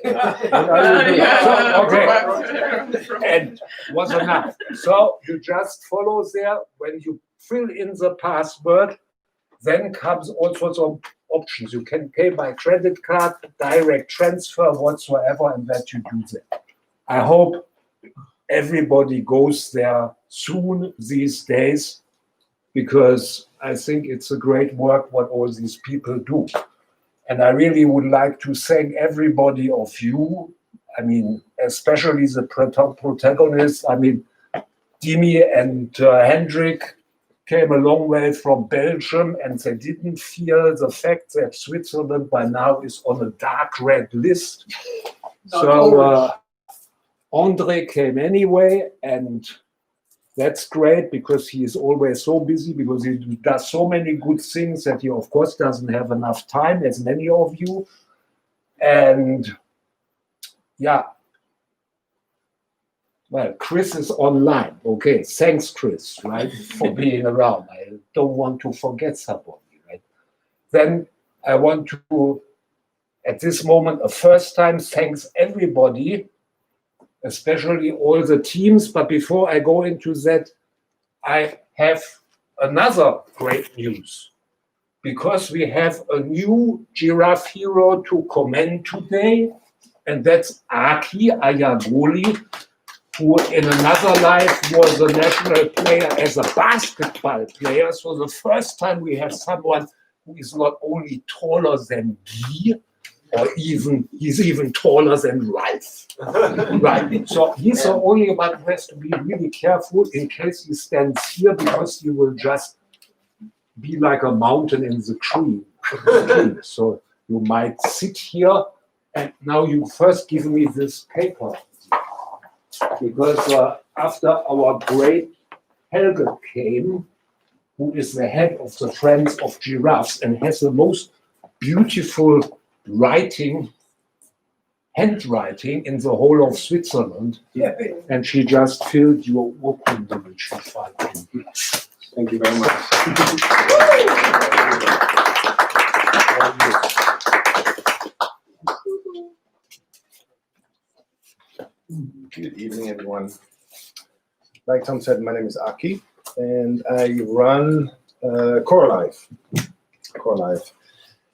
And was enough. So you just follow there. When you fill in the password, then comes all sorts of options. You can pay by credit card, direct transfer, whatsoever, and that you do that. I hope everybody goes there soon these days, because I think it's a great work what all these people do. And I really would like to thank everybody of you. I mean, especially the protagonists. I mean, Dimi and Hendrik came a long way from Belgium, and they didn't feel the fact that Switzerland by now is on a dark red list. So Andre came anyway, and that's great, because he is always so busy, because he does so many good things that he, of course, doesn't have enough time, as many of you. And yeah, well, Chris is online. Okay, thanks, Chris, right, for being around. I don't want to forget somebody, right? Then I want to, at this moment, a first time, thanks everybody, especially all the teams. But before I go into that, I have another great news, because we have a new giraffe hero to commend today, and that's Aki Ayagoli, who in another life was a national player as a basketball player. So the first time we have someone who is not only taller than Guy, or he's even taller than Ralph. Right. So he's the only one who has to be really careful in case he stands here, because he will just be like a mountain in the tree. So you might sit here, and now you first give me this paper, because after our great Helge came, who is the head of the Friends of Giraffes and has the most beautiful handwriting in the whole of Switzerland, and she just filled your urkunde, which she filed in here. Thank you very much. Good evening, everyone. Like Tom said, my name is Aki, and I run CoreLife.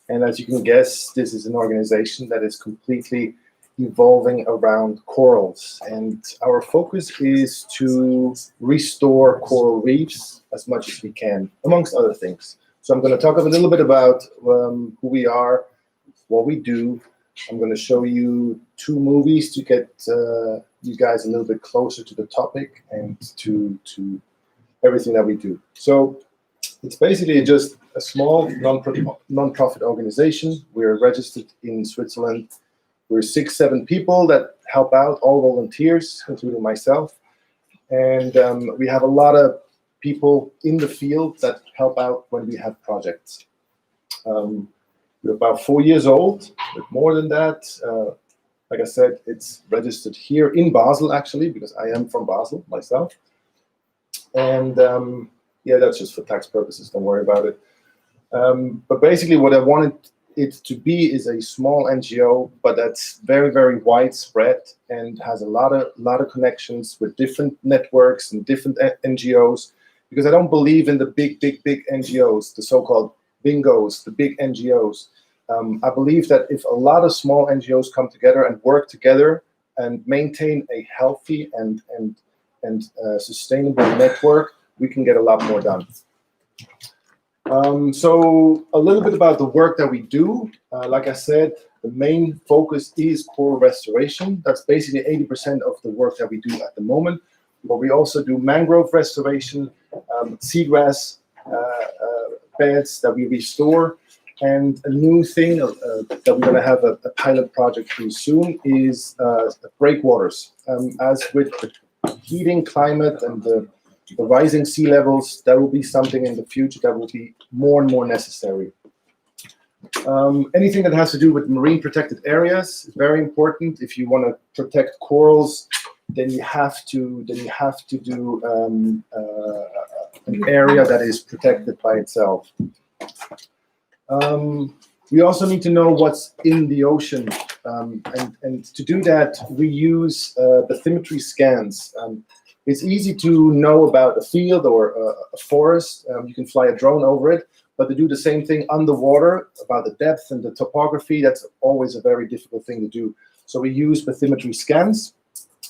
And as you can guess, this is an organization that is completely evolving around corals. And our focus is to restore coral reefs as much as we can, amongst other things. So I'm going to talk a little bit about who we are, what we do. I'm going to show you 2 movies to get you guys a little bit closer to the topic and to everything that we do. So it's basically just a small non-profit organization. We're registered in Switzerland. We're 6-7 people that help out, all volunteers, including myself. And we have a lot of people in the field that help out when we have projects. We're about 4 years old, but more than that. Like I said, it's registered here in Basel, actually, because I am from Basel myself. And yeah, that's just for tax purposes. Don't worry about it. But basically, what I wanted it to be is a small NGO, but that's very, very widespread and has a lot of connections with different networks and different NGOs. because I don't believe in the big NGOs, the so-called bingos, the big NGOs. I believe that if a lot of small NGOs come together and work together and maintain a healthy and sustainable network, we can get a lot more done. So a little bit about the work that we do. Like I said, the main focus is coral restoration. That's basically 80% of the work that we do at the moment. But we also do mangrove restoration, seagrass beds that we restore. And a new thing that we're going to have a pilot project pretty soon is breakwaters. As with the heating climate and the rising sea levels, that will be something in the future that will be more and more necessary. Anything that has to do with marine protected areas is very important. If you want to protect corals, then you have to do an area that is protected by itself. We also need to know what's in the ocean, and to do that, we use bathymetry scans. It's easy to know about a field or a forest. You can fly a drone over it, but to do the same thing underwater, about the depth and the topography, that's always a very difficult thing to do. So we use bathymetry scans,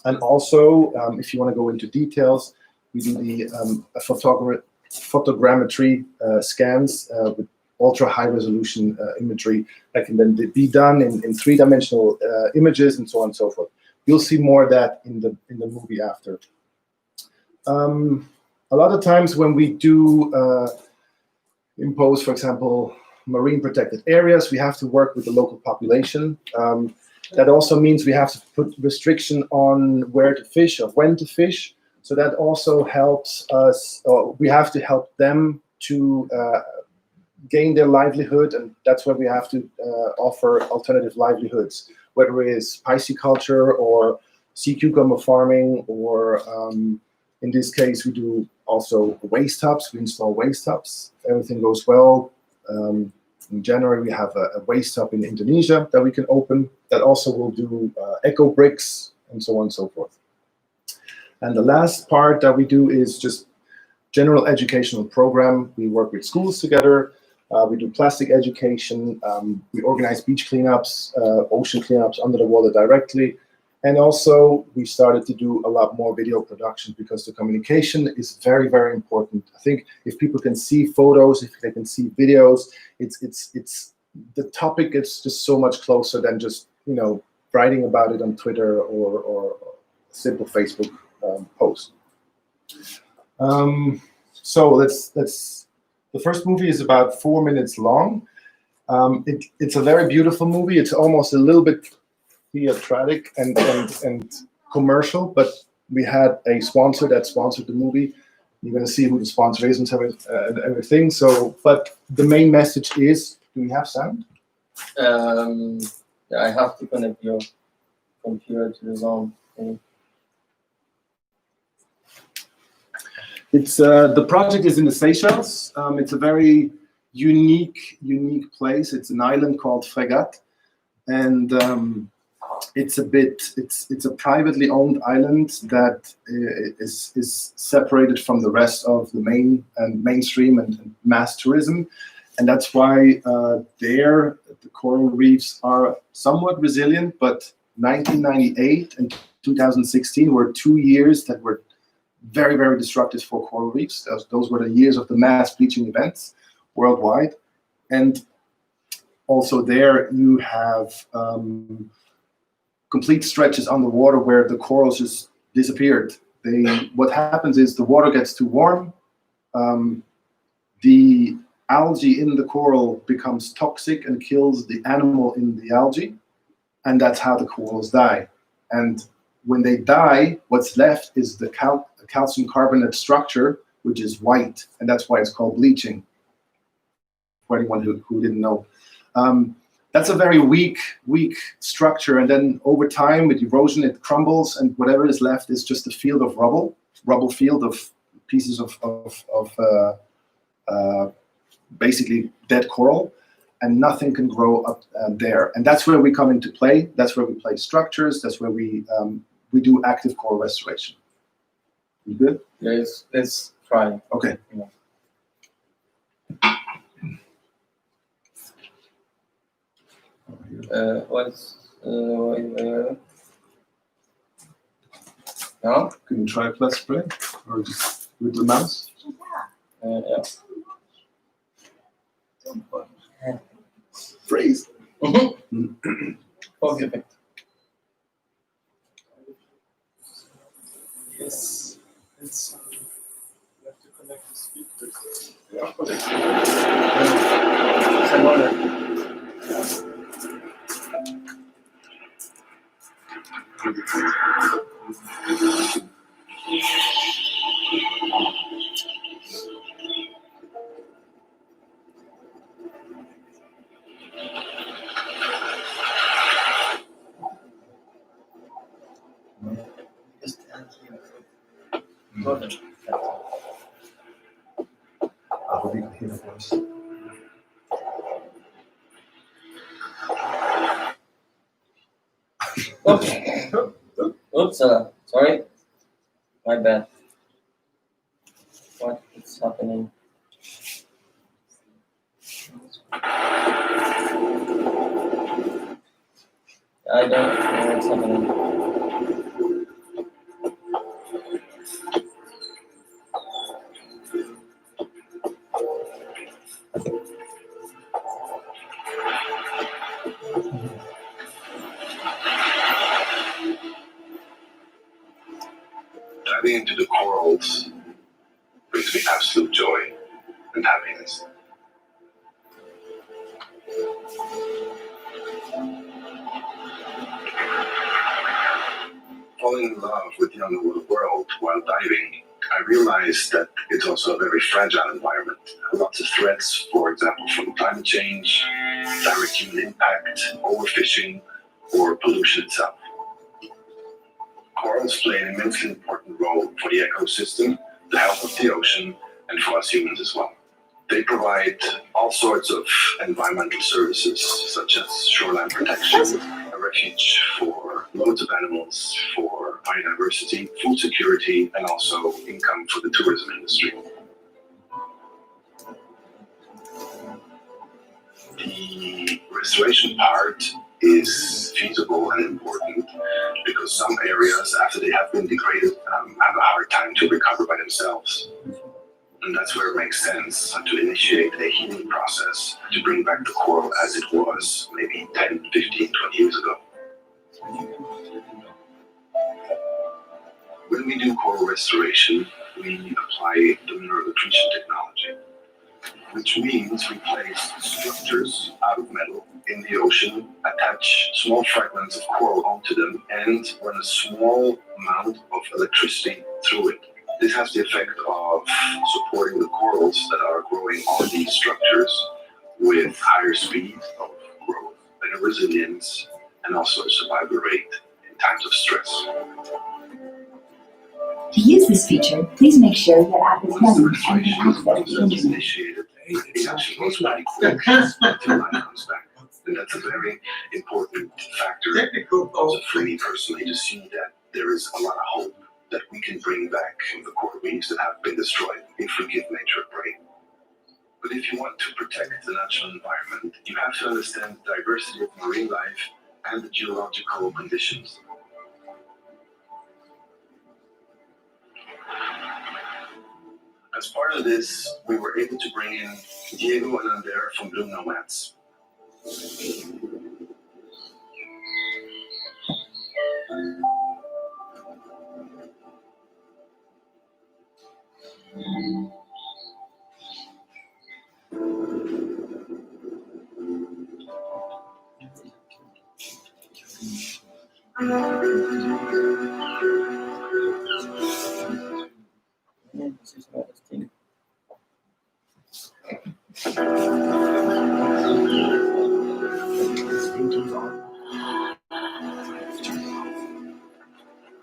and also, if you want to go into details, we do the photogrammetry scans with ultra high resolution imagery that can then be done in three-dimensional images and so on and so forth. You'll see more of that in the movie after. A lot of times when we do impose, for example, marine protected areas, we have to work with the local population. That also means we have to put restriction on where to fish or when to fish. So that also helps us, or we have to help them to gain their livelihood, and that's where we have to offer alternative livelihoods, whether it is pisciculture or sea cucumber farming, or in this case, we do also waste tubs. We install waste tubs. If everything goes well, in January, we have a waste tub in Indonesia that we can open. That also will do eco bricks and so on and so forth. And the last part that we do is just general educational program. We work with schools together. We do plastic education. We organize beach cleanups, ocean cleanups under the water directly. And also, we started to do a lot more video production because the communication is very, very important. I think if people can see photos, if they can see videos, it's the topic is just so much closer than just, you know, writing about it on Twitter or a simple Facebook post. So let's. The first movie is about 4 minutes long. It's a very beautiful movie. It's almost a little bit theatric and commercial, but we had a sponsor that sponsored the movie. You're going to see who the sponsor is and everything. So, but the main message is: do we have sound? Yeah, I have to connect your computer to the zone. Okay. It's the project is in the Seychelles. It's a very unique place. It's an island called Fregat, and it's a privately owned island that is separated from the rest of the mainstream and mass tourism, and that's why there the coral reefs are somewhat resilient. But 1998 and 2016 were 2 years that were very, very destructive for coral reefs. Those were the years of the mass bleaching events worldwide. And also there you have complete stretches underwater where the corals just disappeared. What happens is the water gets too warm, the algae in the coral becomes toxic and kills the animal in the algae, and that's how the corals die. And when they die, what's left is the calcium carbonate structure, which is white, and that's why it's called bleaching, for anyone who didn't know. That's a very weak structure, and then over time, with erosion, it crumbles, and whatever is left is just a field of rubble field of pieces of basically dead coral, and nothing can grow up there. And that's where we come into play. That's where we play structures. That's where we do active coral restoration. You good? There's try. Okay. No? Can you try plus spray or just with the mouse? Yeah. Freeze. Perfect. Yes. It's you have to connect the speakers. Ja, correct. Perfect. I hope you can hear the voice. Oops, sorry. My bad. What is happening? I don't know what's happening. Diving into the corals brings me absolute joy and happiness. Falling in love with the underwater world while diving, I realized that it's also a very fragile environment. Lots of threats, for example, from climate change, direct human impact, overfishing, or pollution itself. Corals play an immensely important role for the ecosystem, the health of the ocean, and for us humans as well. They provide all sorts of environmental services, such as shoreline protection, a refuge for loads of animals, for biodiversity, food security, and also income for the tourism industry. The restoration part is feasible and important because some areas, after they have been degraded, have a hard time to recover by themselves. And that's where it makes sense to initiate a healing process to bring back the coral as it was maybe 10, 15, 20 years ago. When we do coral restoration, we apply the mineral accretion technology, which means we place structures out of metal in the ocean, attach small fragments of coral onto them, and run a small amount of electricity through it. This has the effect of supporting the corals that are growing on these structures with higher speed of growth, better resilience, and also a survival rate in times of stress. To use this feature, please make sure that app is Once the running and restoration can access the process is internet. initiated, it actually goes pretty quick until life comes back. And that's a very important factor also for me personally to see that there is a lot of hope that we can bring back the coral reefs that have been destroyed if we give nature a break. But if you want to protect the natural environment, you have to understand the diversity of marine life and the geological conditions. As part of this, we were able to bring in Diego and Ander from Blue Nomads.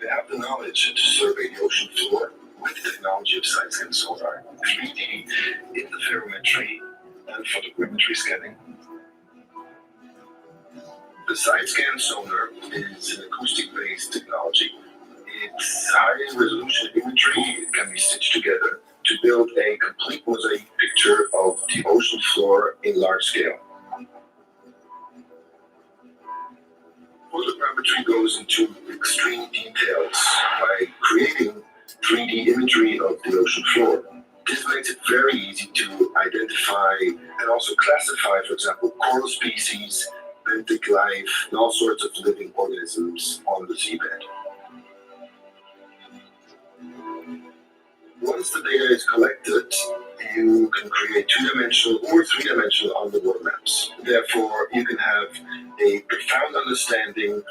They have the knowledge to survey the ocean floor with the technology of side-scan sonar, 3D interferometry, and photogrammetry scanning. The side-scan sonar is an acoustic-based technology. It's high-resolution imagery. It can be stitched together to build a complete mosaic picture of the ocean floor in large scale. Photogrammetry goes into extreme details by creating 3D imagery of the ocean floor. This makes it very easy to identify and also classify, for example, coral species, benthic life, and all sorts of living organisms on the seabed. Once the data is collected, you can create two-dimensional or three-dimensional underwater maps. Therefore, you can have a profound understanding,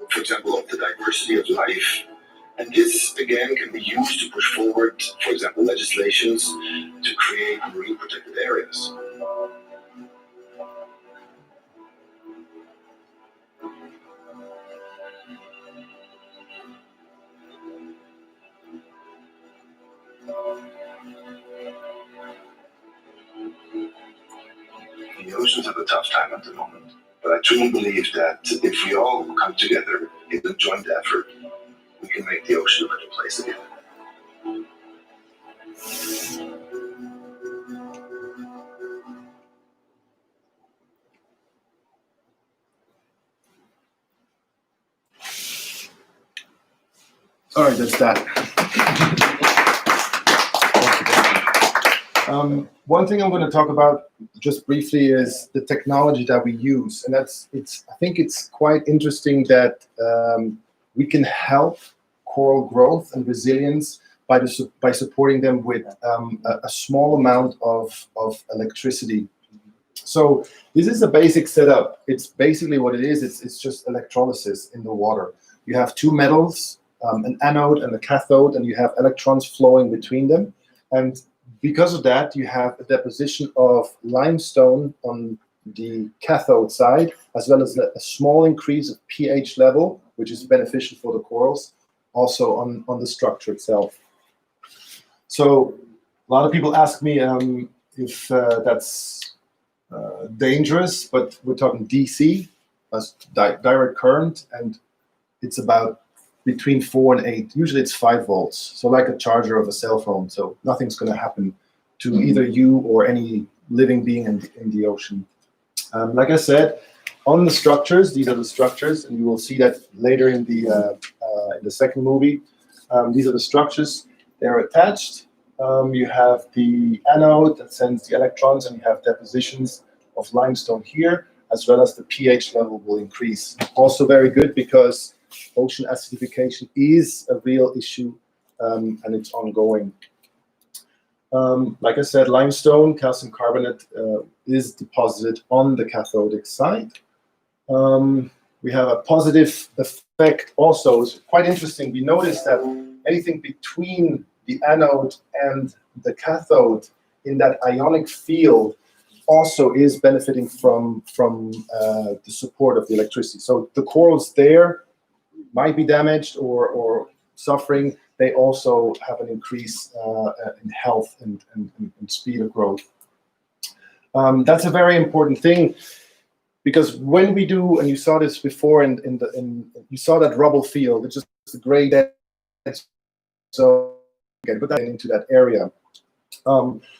for example, of the diversity of life. And this, again, can be used to push forward, for example, legislations to create marine protected areas. The oceans have a tough time at the moment, but I truly believe that if we all come together in a joint effort, we can make the ocean a better place again. All right, that's that. One thing I'm going to talk about just briefly is the technology that we use, and I think it's quite interesting that we can help coral growth and resilience by supporting them with a small amount of electricity. So this is a basic setup. It's basically what it is. It's just electrolysis in the water. You have two metals, an anode and a cathode, and you have electrons flowing between them. And because of that, you have a deposition of limestone on the cathode side, as well as a small increase of pH level, which is beneficial for the corals, also on the structure itself. So a lot of people ask me if that's dangerous, but we're talking DC, as direct current, and it's about between 4 and 8. Usually it's 5 volts, so like a charger of a cell phone. So nothing's going to happen to either you or any living being in the ocean. Like I said, on the structures, these are the structures, and you will see that later in the second movie. These are the structures. They're attached. You have the anode that sends the electrons, and you have depositions of limestone here, as well as the pH level will increase. Also very good because ocean acidification is a real issue, and it's ongoing. Like I said, limestone, calcium carbonate is deposited on the cathodic side. We have a positive effect also. It's quite interesting. We notice that anything between the anode and the cathode in that ionic field also is benefiting from the support of the electricity. So the corals there might be damaged or suffering. They also have an increase in health and speed of growth. That's a very important thing, because when we do, and you saw this before, you saw that rubble field. It's just a gray dead. So again, put that into that area.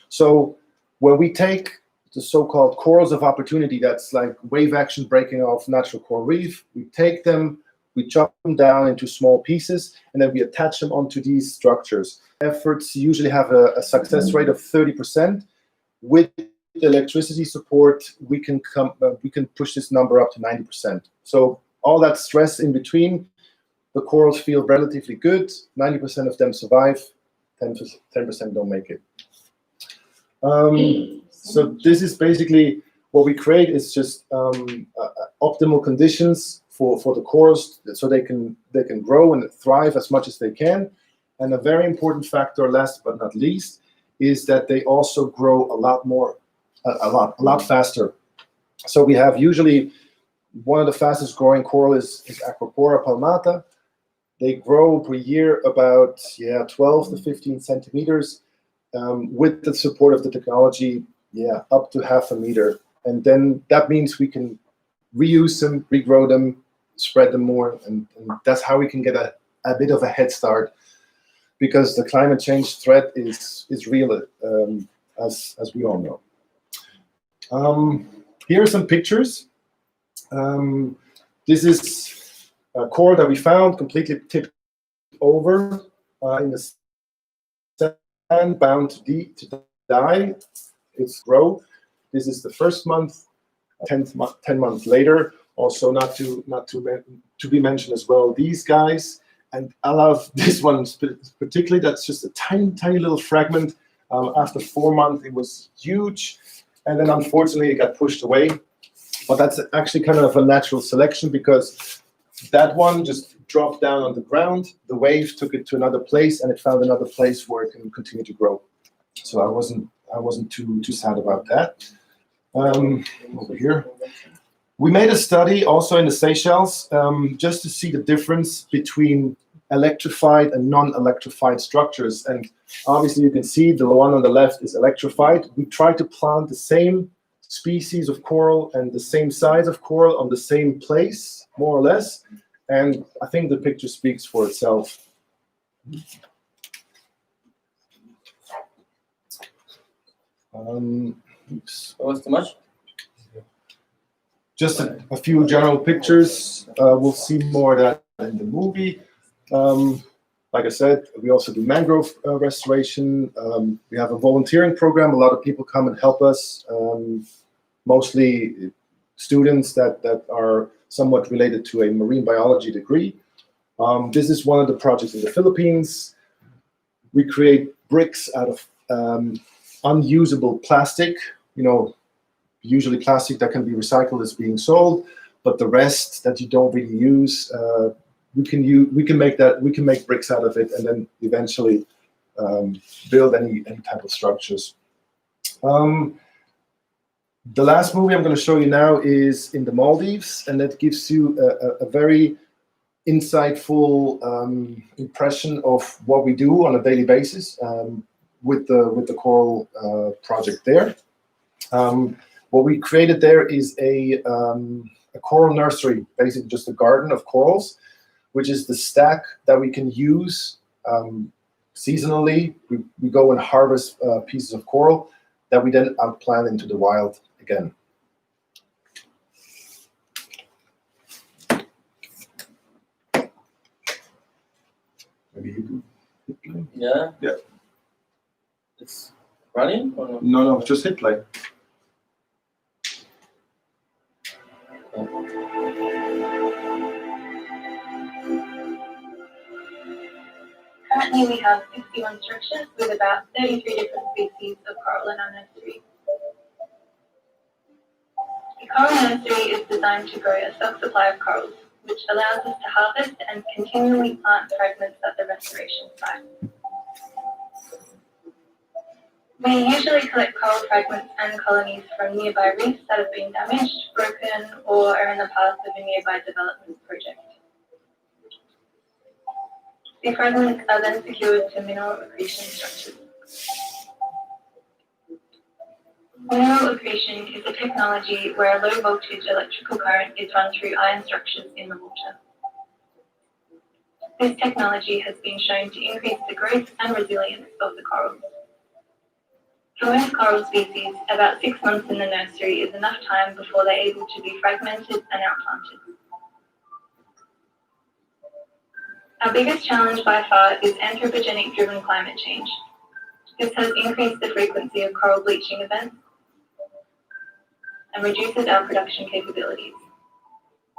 So when we take the so-called corals of opportunity, that's like wave action breaking off natural coral reef, we take them, we chop them down into small pieces, and then we attach them onto these structures. Efforts usually have a success rate of 30%. With the electricity support, we can push this number up to 90%. So all that stress in between, the corals feel relatively good. 90% of them survive. 10% don't make it. So this is basically what we create. Is just optimal conditions for the corals, so they can grow and thrive as much as they can. And a very important factor, last but not least, is that they also grow a lot faster. So we have usually one of the fastest growing coral is Acropora palmata. They grow per year about 12 to 15 centimeters. With the support of the technology, up to half a meter. And then that means we can reuse them, regrow them, spread them more, and that's how we can get a bit of a head start because the climate change threat is real, as we all know. Here are some pictures. This is a coral that we found completely tipped over in the sand, bound to die. It's grow. This is the first month. 10 months later. Also, not to be mentioned as well, these guys. And I love this one particularly. That's just a tiny little fragment. After 4 months, it was huge, and then unfortunately it got pushed away. But that's actually kind of a natural selection, because that one just dropped down on the ground. The wave took it to another place, and it found another place where it can continue to grow. So I wasn't too sad about that. Over here, we made a study also in the Seychelles, just to see the difference between electrified and non-electrified structures. And obviously you can see the one on the left is electrified. We tried to plant the same species of coral and the same size of coral on the same place, more or less. And I think the picture speaks for itself. Oops. That was too much? Just a few general pictures. We'll see more of that in the movie. Like I said, we also do mangrove restoration. We have a volunteering program. A lot of people come and help us, mostly students that are somewhat related to a marine biology degree. This is one of the projects in the Philippines. We create bricks out of unusable plastic. Usually plastic that can be recycled is being sold, but the rest that you don't really use, we can make bricks out of it, and then eventually build any type of structures. The last movie I'm going to show you now is in the Maldives, and that gives you a very insightful impression of what we do on a daily basis with the coral project there. What we created there is a coral nursery, basically just a garden of corals, which is the stack that we can use seasonally. We go and harvest pieces of coral that we then outplant into the wild again. Maybe you do. Yeah. Yeah. It's running or no? No, just hit play. Currently, we have 61 structures with about 33 different species of coral in our nursery. The coral nursery is designed to grow a stock supply of corals, which allows us to harvest and continually plant fragments at the restoration site. We usually collect coral fragments and colonies from nearby reefs that have been damaged, broken, or are in the path of a nearby development project. The fragments are then secured to mineral accretion structures. Mineral accretion is a technology where a low voltage electrical current is run through iron structures in the water. This technology has been shown to increase the growth and resilience of the corals. For most coral species, about 6 months in the nursery is enough time before they're able to be fragmented and outplanted. Our biggest challenge by far is anthropogenic-driven climate change. This has increased the frequency of coral bleaching events and reduces our production capabilities.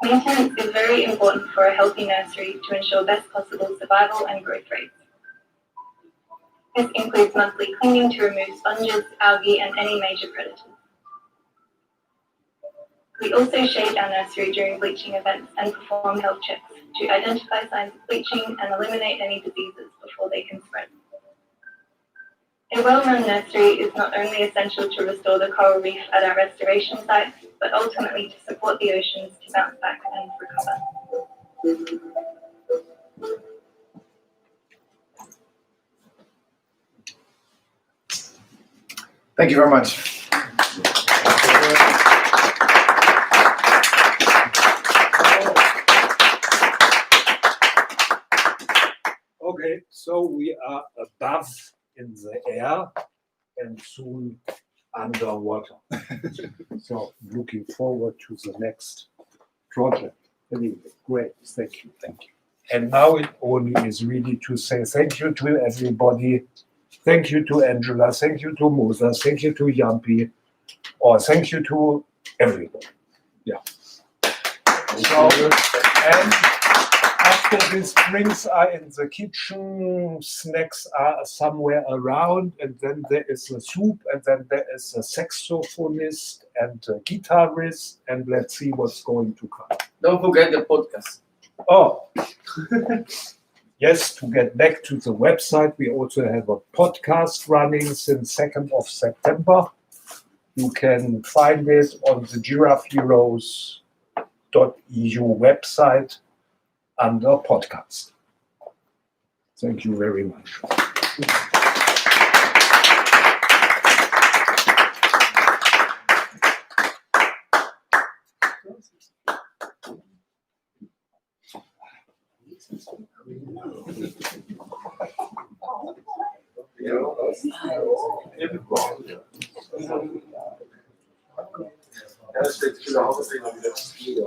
Maintenance is very important for a healthy nursery to ensure best possible survival and growth rates. This includes monthly cleaning to remove sponges, algae, and any major predators. We also shade our nursery during bleaching events and perform health checks to identify signs of bleaching and eliminate any diseases before they can spread. A well-run nursery is not only essential to restore the coral reef at our restoration sites, but ultimately to support the oceans to bounce back and recover. Thank you very much. Okay. Okay, so we are above in the air and soon underwater. So looking forward to the next project. Anyway, great, thank you. Thank you. And now it only is really to say thank you to everybody. Thank you to Angela, thank you to Mosa, thank you to Yampi, or thank you to everybody. Yeah. So, and after this, drinks are in the kitchen, snacks are somewhere around, and then there is a soup, and then there is a saxophonist and a guitarist, and let's see what's going to come. Don't forget the podcast. Oh, yes, to get back to the website, we also have a podcast running since 2nd of September. You can find it on the giraffeheroes.eu website under podcast. Thank you very much.